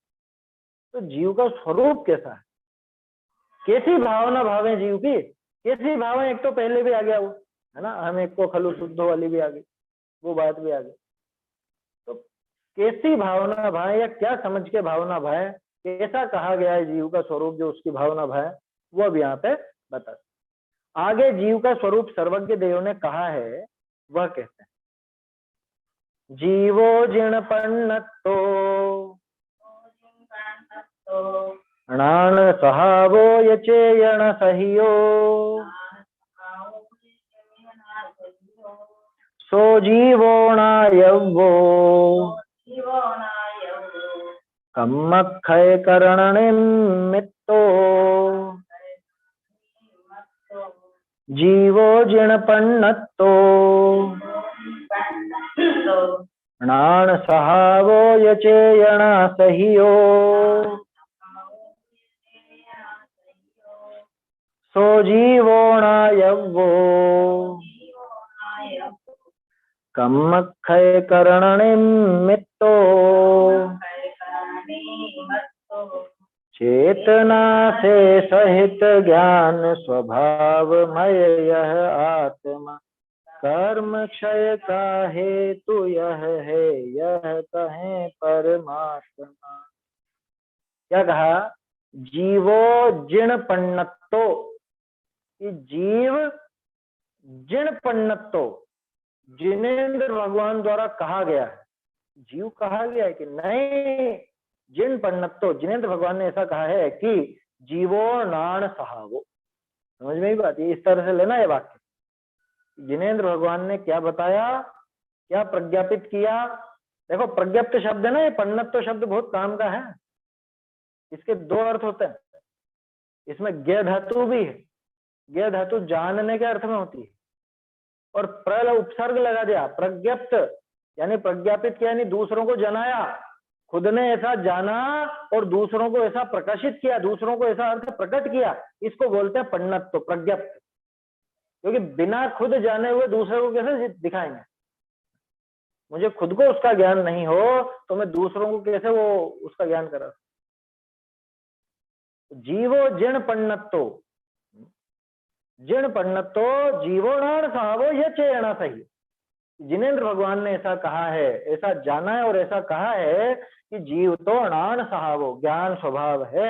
Speaker 1: तो जीव का स्वरूप कैसा है, कैसी भावना भावे जीव की, कैसी भावना, एक तो पहले भी आ गया वो है ना, हम एक को खलु शुद्ध वाली भी आ गई, वो बात भी आ गई, तो कैसी भावना भाए या क्या समझ के भावना भाए, कैसा कहा गया है जीव का स्वरूप जो उसकी भावना भाए, वो अब यहाँ पे बता। आगे जीव का स्वरूप सर्वज्ञ देव ने कहा है, वह कहते हैं जीवो जिणपन्नतो णान सहावो यचेयण सहियो सो जीवोणायवो कम्मक्षय करण निमित्तो जीवो जिणपन्नतो णान सहावो यचेयण सहियो सो जीवोणायवो कम्मक्षय करण निमित्तो चेतना से सहित ज्ञान स्वभावमय यह आत्मा कर्म क्षय का हेतु यह है, यह कहें परमात्मा। क्या कहा, जीवो जिण पन्नतो, कि जीव जिण पन्नतो जिनेन्द्र भगवान द्वारा कहा गया है, जीव कहा गया है कि नहीं, जिन पन्नतो जिनेन्द्र भगवान ने ऐसा कहा है कि जीवो नाण सहावो, समझ में ही बात, ये इस तरह से लेना है वाक्य, जिनेन्द्र भगवान ने क्या बताया, क्या प्रज्ञापित किया। देखो प्रज्ञप्त शब्द है ना, ये पन्नत्व शब्द बहुत काम का है, इसके दो अर्थ होते हैं, इसमें ज्ञ धातु भी है, ज्ञ धातु जानने के अर्थ में होती है, और प्रल उपसर्ग लगा दिया, प्रज्ञप्त यानी प्रज्ञापित किया, यानी दूसरों को जनाया, खुद ने ऐसा जाना और दूसरों को ऐसा प्रकाशित किया, दूसरों को ऐसा अर्थ प्रकट किया, इसको बोलते हैं पन्नत्व, प्रज्ञप्त। क्योंकि बिना खुद जाने हुए दूसरे को कैसे दिखाएंगे, मुझे खुद को उसका ज्ञान नहीं हो तो मैं दूसरों को कैसे वो उसका ज्ञान करा। जीवो जिण पन्नत्तो, जिण पन्नत्तो जीवोणाण सहावो ये चेयणा सही, जिनेन्द्र भगवान ने ऐसा कहा है, ऐसा जाना है और ऐसा कहा है कि जीव तो अणान सहावो ज्ञान स्वभाव है,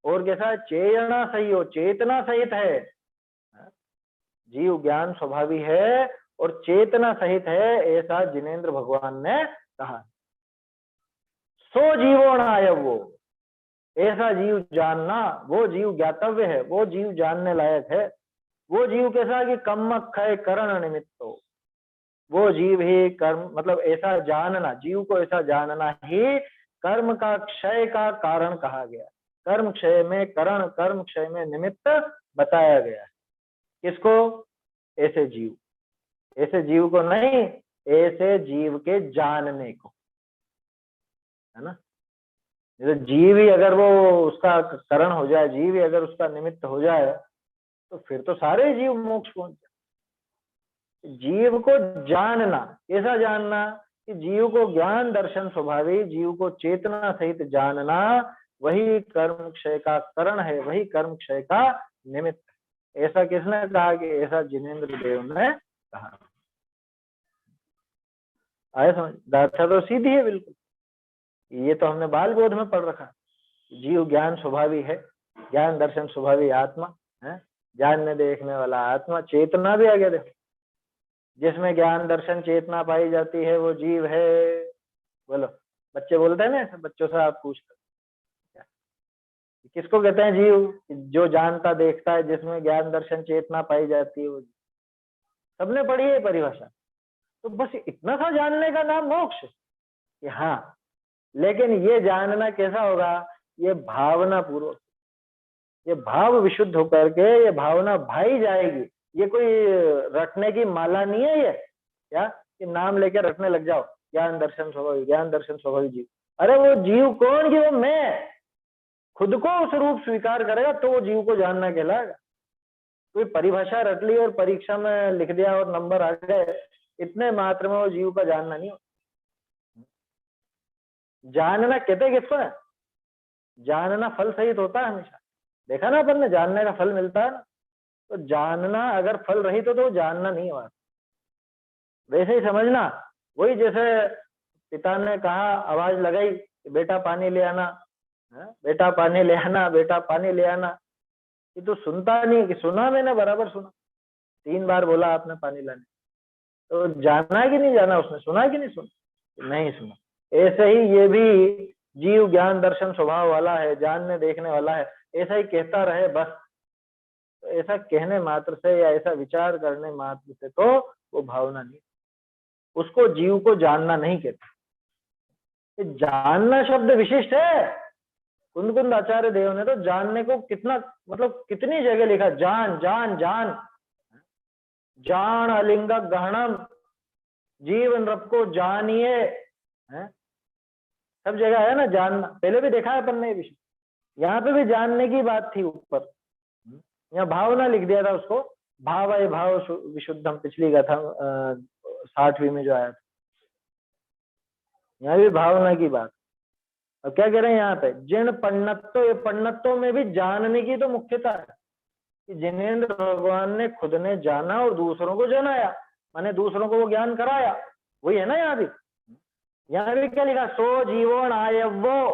Speaker 1: और कैसा चेयणा सही हो चेतना सहित है, जीव ज्ञान स्वभावी है और चेतना सहित है, ऐसा जिनेन्द्र भगवान ने कहा। सो जीवोणाय, वो ऐसा जीव जानना, वो जीव ज्ञातव्य है, वो जीव जानने लायक है। वो जीव कैसा कि कम्म क्षय करण निमित्तो, वो जीव ही कर्म मतलब ऐसा जानना, जीव को ऐसा जानना ही कर्म का क्षय का कारण कहा गया, कर्म क्षय में करण, कर्म क्षय में निमित्त बताया गया है। किसको, ऐसे जीव, ऐसे जीव को नहीं, ऐसे जीव के जानने को, है ना। जैसे जीव ही अगर वो उसका करण हो जाए, जीव ही अगर उसका निमित्त हो जाए, तो फिर तो सारे जीव मोक्ष पहुंच जाए। जीव को जानना, कैसा जानना कि जीव को ज्ञान दर्शन स्वभावी, जीव को चेतना सहित जानना, वही कर्म क्षय का करण है, वही कर्म क्षय का निमित्त। ऐसा किसने कहा कि ऐसा जिनेंद्र देव ने कहा। आए समझ, गाथा तो सीधी है बिल्कुल, ये तो हमने बाल बोध में पढ़ रखा। जीव ज्ञान स्वभावी है, ज्ञान दर्शन स्वभावी आत्मा है, जानने देखने वाला आत्मा, चेतना भी आगे देखो, जिसमें ज्ञान दर्शन चेतना पाई जाती है वो जीव है। बोलो, बच्चे बोलते हैं ना ऐसे, बच्चों से आप पूछते किसको कहते हैं जीव? जो जानता देखता है, जिसमें ज्ञान दर्शन चेतना पाई जाती है वो। सबने पढ़ी है परिभाषा। तो बस इतना सा जानने का नाम मोक्ष कि हाँ, लेकिन ये जानना कैसा होगा? ये भावना पूर्वक, ये भाव विशुद्ध होकर के ये भावना भाई जाएगी। ये कोई रटने की माला नहीं है ये, क्या कि नाम लेके रटने लग जाओ ज्ञान दर्शन स्वभावी, ज्ञान दर्शन स्वभावी जीव। अरे वो जीव कौन? कि वो मैं खुद को उस रूप स्वीकार करेगा तो वो जीव को जानना कहलाएगा। कोई परिभाषा रट ली और परीक्षा में लिख दिया और नंबर आ गए, इतने मात्र में वो जीव का जानना नहीं हो। जानना कहते किसको है? जानना फल सहित होता है हमेशा। देखा ना अपन ने, जानने का फल मिलता है ना। तो जानना अगर फल रहित हो तो जानना नहीं हुआ। वैसे ही समझना, वही जैसे पिता ने कहा, आवाज लगाई कि बेटा पानी ले आना, बेटा पानी ले आना, बेटा पानी ले आना। ये तो सुनता नहीं कि सुना, मैंने बराबर सुना, 3 बार बोला आपने पानी लाने। तो जाना कि नहीं जाना उसने? सुना कि नहीं सुना? नहीं सुना। ऐसे ही ये भी जीव ज्ञान दर्शन स्वभाव वाला है, जानने देखने वाला है, ऐसा ही कहता रहे बस। तो ऐसा कहने मात्र से या ऐसा विचार करने मात्र से तो वो भावना नहीं, उसको जीव को जानना नहीं कहते। जानना शब्द विशिष्ट है। कुंद आचार्य देव ने तो जानने को कितना, मतलब कितनी जगह लिखा, जान जान जान, जान अलिंग गहनम, जीव नृप को जानिए, सब जगह है ना जानना। पहले भी देखा है अपन ने ये विषय, यहाँ पे भी जानने की बात थी ऊपर, यहाँ भावना लिख दिया था उसको, भाव है भाव विशुद्धम, पिछली गाथा 60वीं में जो आया था, यहाँ भी भावना की बात। और क्या कह रहे हैं यहाँ पे? जिन पण्णत्व, ये पण्णत्व में भी जानने की तो मुख्यता है कि जिनेंद्र भगवान ने खुद ने जाना और दूसरों को जनाया, माने दूसरों को वो ज्ञान कराया, वही है ना। यहाँ भी, यहाँ भी क्या लिखा? सो जीवोन आय, वो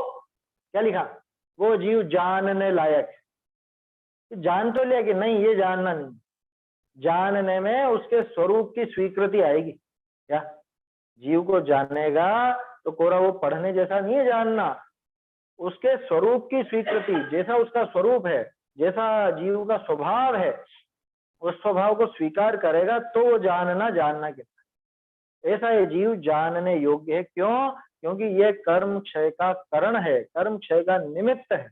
Speaker 1: क्या लिखा? वो जीव जानने लायक है। जान तो लिया कि नहीं, ये जानना नहीं, जानने में उसके स्वरूप की स्वीकृति आएगी। क्या जीव को जानेगा तो कोरा वो पढ़ने जैसा नहीं है जानना, उसके स्वरूप की स्वीकृति, जैसा उसका स्वरूप है, जैसा जीव का स्वभाव है, उस स्वभाव को स्वीकार करेगा तो वो जानना जानना कहता है। ऐसा ये जीव जानने योग्य है। क्यों? क्योंकि ये कर्म क्षय का कारण है, कर्म क्षय का निमित्त है।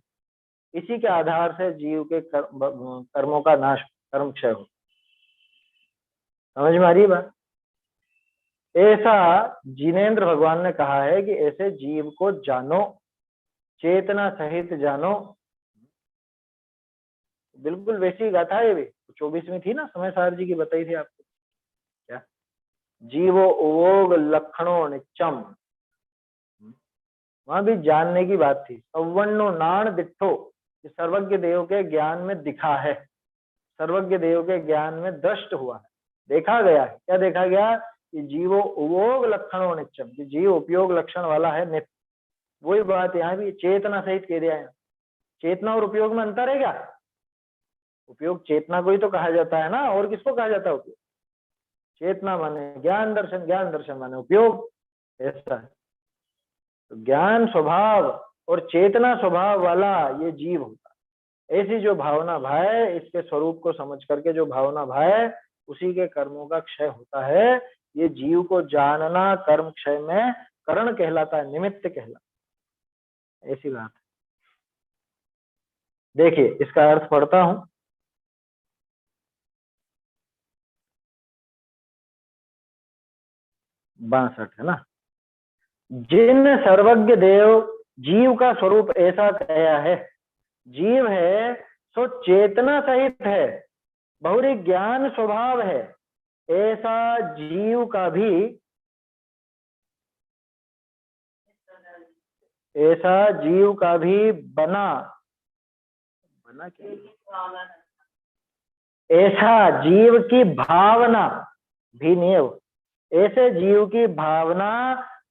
Speaker 1: इसी के आधार से जीव के कर्मों का नाश, कर्म क्षय हो। समझ में आ रही बात? ऐसा जिनेंद्र भगवान ने कहा है कि ऐसे जीव को जानो, चेतना सहित जानो। बिल्कुल वैसी गाथा है, भी 24वीं थी ना, समय सार जी की बताई थी आपको। क्या? जीवो उवोग लक्षणों नित्यम, वहां भी जानने की बात थी। सवर्णो नाण दिट्ठो, सर्वज्ञ देव के ज्ञान में दिखा है, सर्वज्ञ देव के ज्ञान में दृष्ट हुआ है, देखा गया है। क्या देखा गया? कि जीवो उपयोग लक्षणों नित्यम, कि जीव उपयोग लक्षण वाला है नित्य। वही बात यहाँ भी चेतना सहित कह दिया है। चेतना और उपयोग में अंतर है क्या? उपयोग चेतना को ही तो कहा जाता है ना, और किसको कहा जाता है उपयोग? चेतना माने ज्ञान दर्शन, ज्ञान दर्शन माने उपयोग, ऐसा है। तो ज्ञान स्वभाव और चेतना स्वभाव वाला ये जीव होता है। ऐसी जो भावना भाए, इसके स्वरूप को समझ करके जो भावना भाए, उसी के कर्मों का क्षय होता है। ये जीव को जानना कर्म क्षय में कारण कहलाता है, निमित्त कहलाता है। ऐसी बात है। देखिए इसका अर्थ पढ़ता हूं। बासठ है ना। जिन सर्वज्ञ देव जीव का स्वरूप ऐसा कहा है, जीव है सो चेतना सहित है, बहुरी ज्ञान स्वभाव है, ऐसा जीव का भी, ऐसा जीव का भी बना क्या ऐसा जीव की भावना भी नहीं है वो। ऐसे जीव की भावना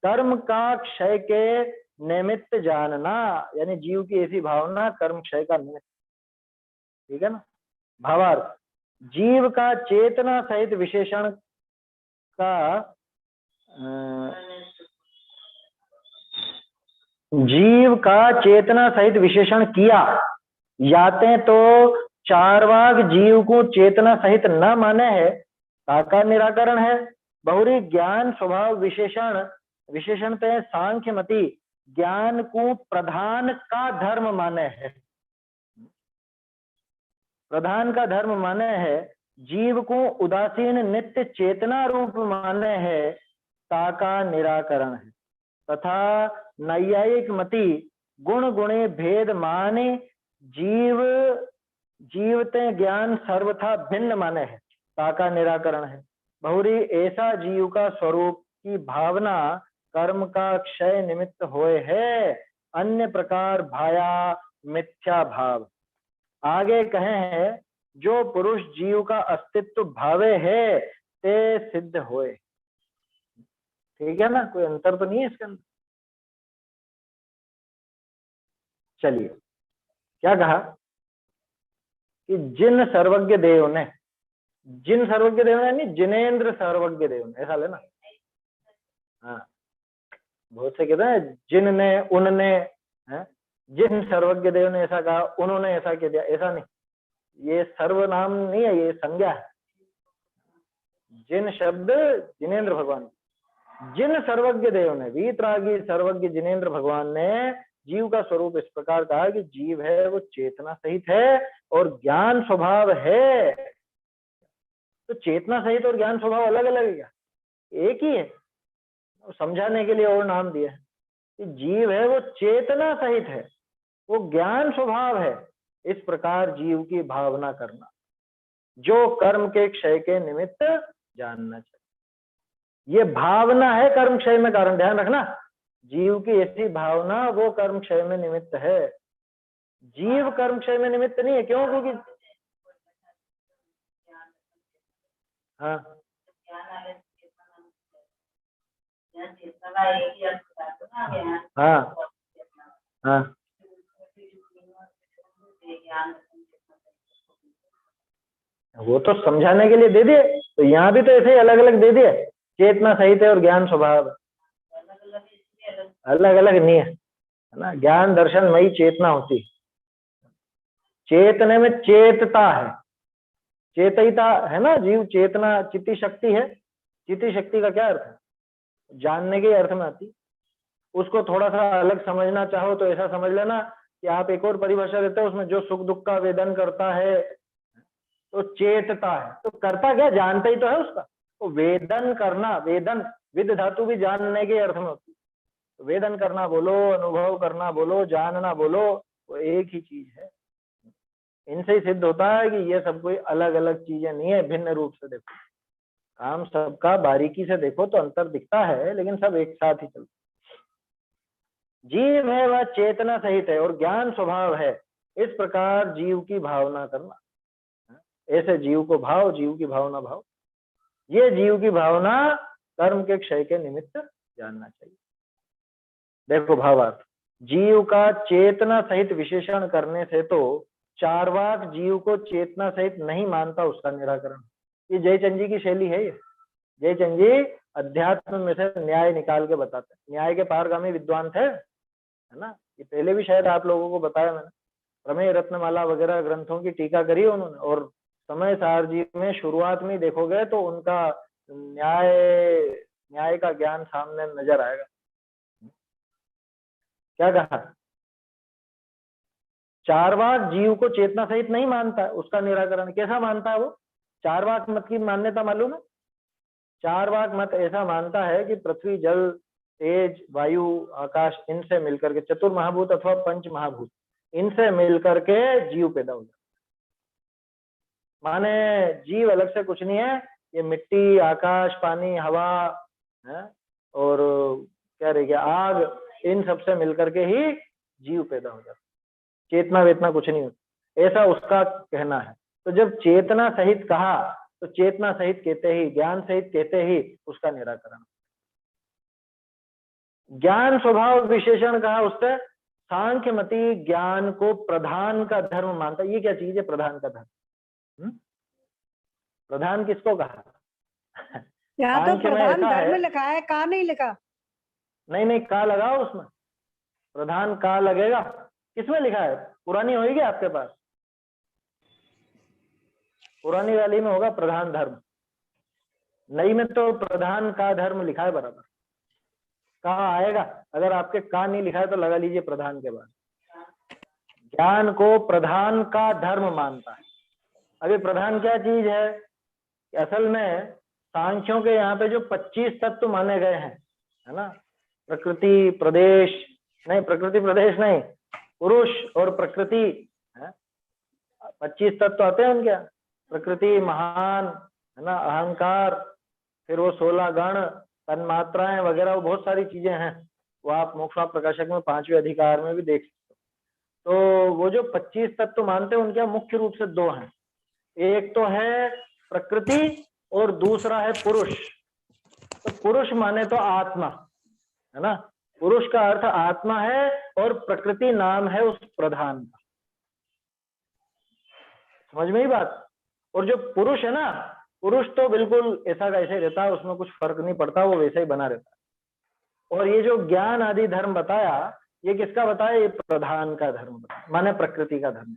Speaker 1: कर्म का क्षय के निमित्त जानना, यानी जीव की ऐसी भावना कर्म क्षय का निमित्त, ठीक है ना। भावार्थ, जीव का चेतना सहित विशेषण का जीव का चेतना सहित विशेषण किया जाते तो चारवाक जीव को चेतना सहित न माने है, का निराकरण है। बहुरी ज्ञान स्वभाव विशेषणतः सांख्य मति ज्ञान को प्रधान का धर्म माने है, प्रधान का धर्म माने है। जीव को उदासीन नित्य चेतना रूप माने है, का निराकरण है। तथा नैयायिक मति गुण गुणे भेद माने जीवते ज्ञान सर्वथा भिन्न माने है, का निराकरण है। बहुरी ऐसा जीव का स्वरूप की भावना कर्म का क्षय निमित्त होए है, अन्य प्रकार भाया मिथ्या भाव। आगे कहे हैं, जो पुरुष जीव का अस्तित्व भावे है ते सिद्ध होए। ठीक है ना, कोई अंतर तो नहीं है इसके अंदर। चलिए, क्या कहा कि जिन सर्वज्ञ देव ने, जिन सर्वज्ञ देव ने नहीं, जिनेन्द्र सर्वज्ञ देव ने, ऐसा लेना। हाँ, बहुत से कहते हैं जिनने उनने, है जिन सर्वज्ञ देव ने ऐसा कहा, उन्होंने ऐसा कह दिया, ऐसा नहीं। ये सर्वनाम नहीं है, ये संज्ञा है। जिन शब्द जिनेन्द्र भगवान, जिन सर्वज्ञ देव ने, वीतरागी सर्वज्ञ जिनेन्द्र भगवान ने जीव का स्वरूप इस प्रकार कहा कि जीव है वो चेतना सहित है और ज्ञान स्वभाव है। तो चेतना सहित और ज्ञान स्वभाव अलग अलग है क्या? एक ही है। समझाने के लिए और नाम दिया है कि जीव है वो चेतना सहित है, वो ज्ञान स्वभाव है। इस प्रकार जीव की भावना करना, जो कर्म के क्षय के निमित्त जानना चाहिए। ये भावना है कर्म क्षय में कारण, ध्यान रखना। जीव की ऐसी भावना वो कर्म क्षय में निमित्त है, जीव कर्म क्षय में निमित्त नहीं है। क्यों? क्योंकि हाँ हाँ हाँ, वो तो समझाने के लिए दे दिए, तो यहाँ भी तो ऐसे ही अलग अलग दे दिए, चेतना सहित है और ज्ञान स्वभाव। अलग अलग नहीं है ना। ज्ञान दर्शन मई चेतना होती, चेतने में चेतता है, चेतयिता है ना जीव। चेतना चित्ती शक्ति है। चित्ती शक्ति का क्या अर्थ है? जानने के अर्थ में आती। उसको थोड़ा सा अलग समझना चाहो तो ऐसा समझ लेना कि आप एक और परिभाषा देते हो, उसमें जो सुख दुख का वेदन करता है तो चेतता है। तो करता क्या? जानता ही तो है उसका। तो वेदन करना, वेदन विद धातु भी जानने के अर्थ में होती है। वेदन करना बोलो, अनुभव करना बोलो, जानना बोलो, वो एक ही चीज है। इनसे ही सिद्ध होता है कि ये सब कोई अलग अलग चीजें नहीं है। भिन्न रूप से देखो, काम सबका बारीकी से देखो तो अंतर दिखता है, लेकिन सब एक साथ ही चलते। जीव है वह चेतना सहित है और ज्ञान स्वभाव है, इस प्रकार जीव की भावना करना। ऐसे जीव को भाव, जीव की भावना भाव। ये जीव की भावना कर्म के क्षय के निमित्त जानना चाहिए। देखो भावार्थ, जीव का चेतना सहित विशेषण करने से तो चारवाक जीव को चेतना सहित नहीं मानता, उसका निराकरण। ये जयचंद जी की शैली है। ये जयचंद जी अध्यात्म में से न्याय निकाल के बताते हैं। न्याय के पारगामी विद्वान थे, है ना। ये पहले भी शायद आप लोगों को बताया मैंने। प्रमेय रत्नमाला वगैरह ग्रंथों की टीका करी उन्होंने, और समय सार जी में शुरुआत में देखोगे तो उनका न्याय का ज्ञान सामने नजर आएगा। क्या कहा? चारवाक जीव को चेतना सहित नहीं मानता है, उसका निराकरण कैसा मानता है वो? चारवाक मत की मान्यता मालूम है? चारवाक मत ऐसा मानता है कि पृथ्वी, जल, तेज, वायु, आकाश, इनसे मिलकर के चतुर्महाभूत अथवा पंच महाभूत, इनसे मिलकर के जीव पैदा हो जाता। माने जीव अलग से कुछ नहीं है। ये मिट्टी, आकाश, पानी, हवा है और क्या रह गया, आग, इन सबसे मिलकर के ही जीव पैदा हो जाता। चेतना वेतना कुछ नहीं होती, ऐसा उसका कहना है। तो जब चेतना सहित कहा तो चेतना सहित कहते ही, ज्ञान सहित कहते ही उसका निराकरण। ज्ञान स्वभाव विशेषण कहा, उससे सांख्य मति ज्ञान को प्रधान का धर्म मानता है। ये क्या चीज है प्रधान का धर्म? प्रधान किसको कहा?
Speaker 3: यहाँ तो
Speaker 1: सांख्य में
Speaker 3: प्रधान
Speaker 1: ऐसा
Speaker 3: धर्म
Speaker 1: है,
Speaker 3: लिखा है, का नहीं लिखा।
Speaker 1: नहीं नहीं का लगाओ उसमें, प्रधान का लगेगा। किसमें लिखा है? पुरानी होगी आपके पास, पुरानी वाली में होगा प्रधान धर्म, नई में तो प्रधान का धर्म लिखा है बराबर। कहाँ आएगा? अगर आपके का नहीं लिखा है तो लगा लीजिए प्रधान के बाद। ज्ञान को प्रधान का धर्म मानता है। अभी प्रधान क्या चीज है? असल में सांख्यों के यहाँ पे जो 25 तत्व माने गए हैं, है ना, प्रकृति प्रदेश नहीं, प्रकृति प्रदेश नहीं, पुरुष और प्रकृति है, 25 तत्व आते हैं उनके। प्रकृति महान, है ना, अहंकार, फिर वो 16 गण, तन्मात्राएं वगैरह, वो बहुत सारी चीजें हैं। वो आप मोक्ष प्रकाशक में 5वें अधिकार में भी देख सकते हो। तो वो जो 25 तत्व मानते हैं उनके मुख्य रूप से 2 हैं। एक तो है प्रकृति और दूसरा है पुरुष। तो पुरुष माने तो आत्मा, है ना, पुरुष का अर्थ आत्मा है और प्रकृति नाम है उस प्रधान का। समझ में ही बात? और जो पुरुष है ना, पुरुष तो बिल्कुल ऐसा का ऐसे रहता है, उसमें कुछ फर्क नहीं पड़ता, वो वैसे ही बना रहता है। और ये जो ज्ञान आदि धर्म बताया, ये किसका बताया? ये प्रधान का धर्म बताया, माने प्रकृति का धर्म।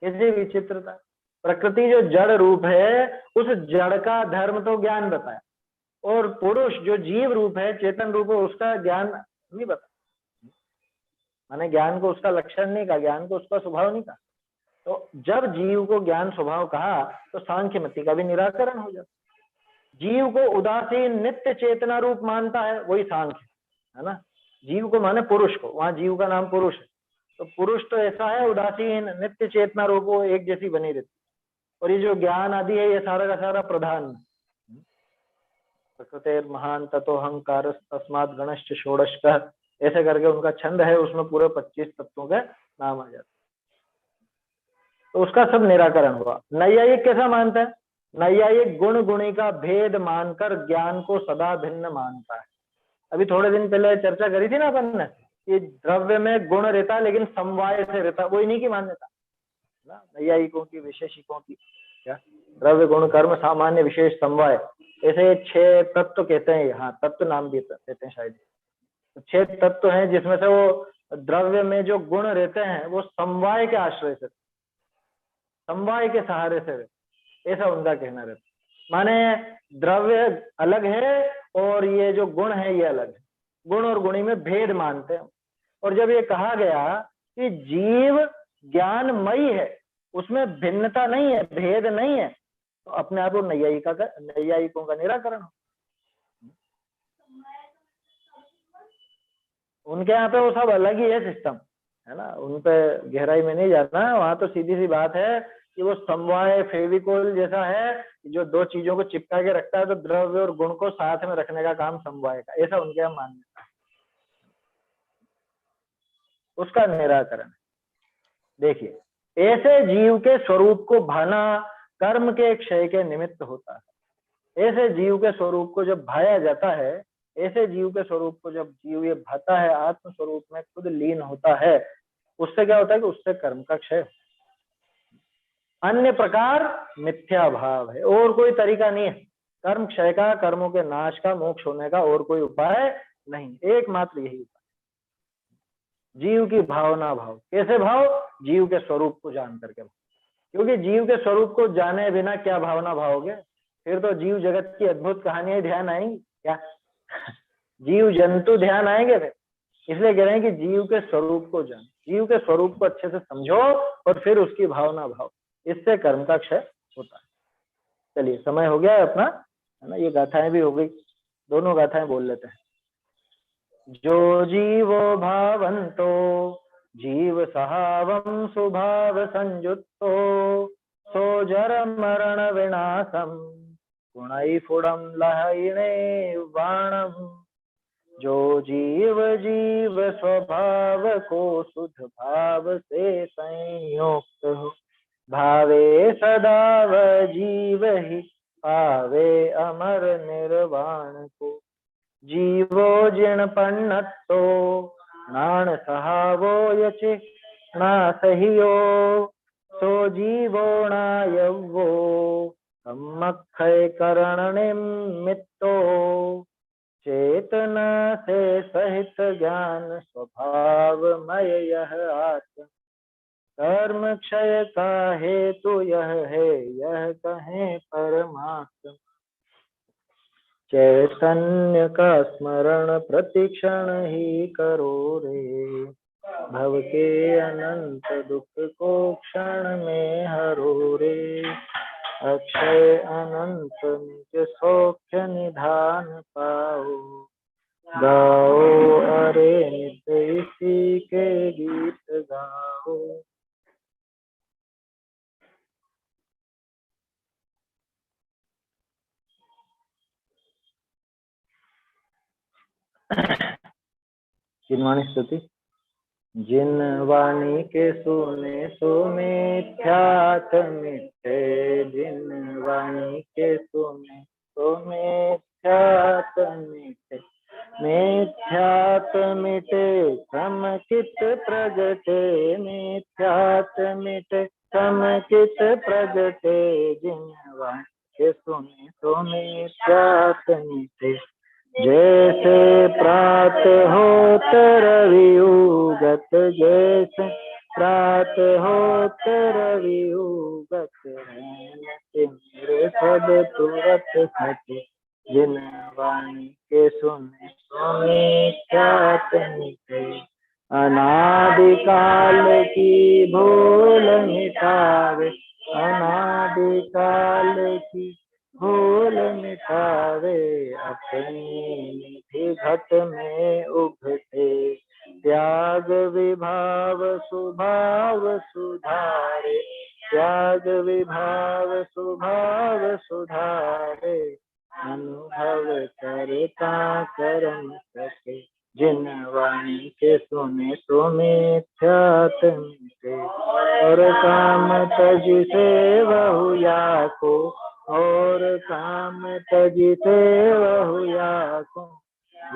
Speaker 1: कैसे विचित्रता! प्रकृति जो जड़ रूप है, उस जड़ का धर्म तो ज्ञान बताया, और पुरुष जो जीव रूप है, चेतन रूप है, उसका ज्ञान नहीं बताया। माने ज्ञान को उसका लक्षण नहीं कहा, ज्ञान को उसका स्वभाव नहीं कहा। तो जब जीव को ज्ञान स्वभाव कहा तो सांख्य मति का भी निराकरण हो जाता। जीव को उदासीन नित्य चेतना रूप मानता है, वही सांख्य, है ना। जीव को माने पुरुष को, वहां जीव का नाम पुरुष है। तो पुरुष तो ऐसा है उदासीन नित्य चेतना रूप, वो एक जैसी बनी रहती। और ये जो ज्ञान आदि है, ये सारा का सारा प्रधान। प्रकृतेर महान ततोहंकार तस्मात् गणश्च षोडश, ऐसे करके उनका छंद है, उसमें पूरे 25 तत्वों के नाम आ जाते। तो उसका सब निराकरण हुआ। नैयायिक कैसा मानता है? नैयायिक गुण गुणी का भेद मानकर ज्ञान को सदा भिन्न मानता है। अभी थोड़े दिन पहले चर्चा करी थी ना अपन ने, कि द्रव्य में गुण रहता है लेकिन समवाय से रहता है, वो इन्हीं की मान्यता ना, नैयायिकों की, वैशेषिकों की। क्या? द्रव्य गुण कर्म सामान्य विशेष समवाय, ऐसे 6 तत्व कहते हैं। हाँ, तत्व नाम भी देते हैं शायद। 6 तत्व हैं जिसमें से वो द्रव्य में जो गुण रहते हैं वो समवाय के आश्रय से, समवाय के सहारे से, ऐसा उनका कहना रहता। माने द्रव्य अलग है और ये जो गुण है ये अलग है, गुण और गुणी में भेद मानते हैं। और जब ये कहा गया कि जीव ज्ञानमयी है, उसमें भिन्नता नहीं है, भेद नहीं है, तो अपने आप वो नैयायिकों का निराकरण हो। उनके यहाँ पे वो सब अलग ही है सिस्टम, है ना, उन पे गहराई में नहीं जाना। वहां तो सीधी सी बात है कि वो समवाय फेविकोल जैसा है, जो 2 चीजों को चिपका के रखता है, तो द्रव्य और गुण को साथ में रखने का काम समवाय का, ऐसा उनके यहाँ मान्यता है। उसका निराकरण देखिए, ऐसे जीव के स्वरूप को भाना कर्म के क्षय के निमित्त होता है। ऐसे जीव के स्वरूप को जब भाया जाता है, ऐसे जीव के स्वरूप को जब जीव ये भाता है, आत्म स्वरूप में खुद लीन होता है, उससे क्या होता है कि उससे कर्म का क्षय। अन्य प्रकार मिथ्या भाव है, और कोई तरीका नहीं है कर्म क्षय का, कर्मों के नाश का, मोक्ष होने का और कोई उपाय नहीं, एकमात्र यही उपाय। जीव की भावना भाव, कैसे भाव? जीव के स्वरूप को जान करके भाव। क्योंकि जीव के स्वरूप को जाने बिना क्या भावना भावोगे? फिर तो जीव जगत की अद्भुत कहानियां ध्यान आएंगी क्या? जीव जंतु ध्यान आएंगे फिर। इसलिए कह रहे हैं कि जीव के स्वरूप को जान, जीव के स्वरूप को अच्छे से समझो और फिर उसकी भावना भाव, इससे कर्म का क्षय होता है। चलिए, समय हो गया है अपना, है ना, ये गाथाएं भी हो गई, दोनों गाथाएं बोल लेते हैं। जो जीवो भावंतो जीव सहावं सुभाव संयुक्तो सो जर मरण विनाशम गुणैफुडं लहैणे वाणम। जो जीव जीव स्वभाव को शुद्ध भाव से संयुक्त हो, भावे सदा वह जीव ही पावे अमर निर्वाण को। जीवो जिण पन्नतो नाण सहावो यचे ना सहियो सो जीवो नायवो सम्मखय करण निमित्तो चेतना से सहित ज्ञान स्वभावमय यह आत्म कर्म क्षय का हेतु यह है यह कहें परमात्मा। चैतन्य का स्मरण प्रतिक्षण ही करो रे भव के अनंत दुख को क्षण में हरो रे। अक्षय अनंत निज सौख्य निधान पाओ गाओ अरे नित्य इसी के गीत गाओ। जिनवाणी स्तुति। जिन वाणी के सुने सो मिथ्यात मिटे जिन वाणी के सुने सो मिथ्यात मिटे मिथ्यात मिटे समकित प्रगटे मिथ्यात मिटे समकित प्रगटे जिन वाणी के सुने सो मिथ्यात मिटे। जैसे प्रात होत रवि उगत जैसे प्रात होत रवि उगत मेरे सब तुरत हटे जिन वाणी के सुने सुने ख्यात मिटे। अनादिकाल की भूल मिटावे अनादिकाल की भूल मिटावे अपनी निधि घट में उभटे त्याग विभाव स्वभाव सुधारे त्याग विभाव स्वभाव सुधारे अनुभव करता कर्म सके जिन वाणी के सुने सो मिथ्यात मिटे। और काम तज से बहु या को और काम तज से बहु या को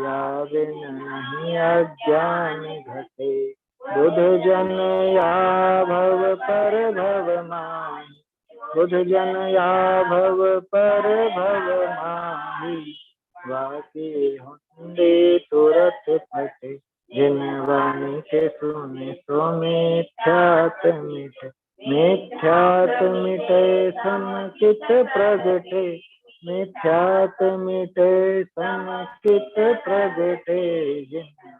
Speaker 1: या बिन नहीं अज्ञान घटे। बुध जन या भव पर भव माही बुध जन या भव पर भव माही वाके होंदे तुरत फटे जिन वाणी के सुने सो मिथ्यात मिटे। मिथ्यात मिटे समकित प्रगटे मिथ्यात मिटे समकित प्रगटे जिन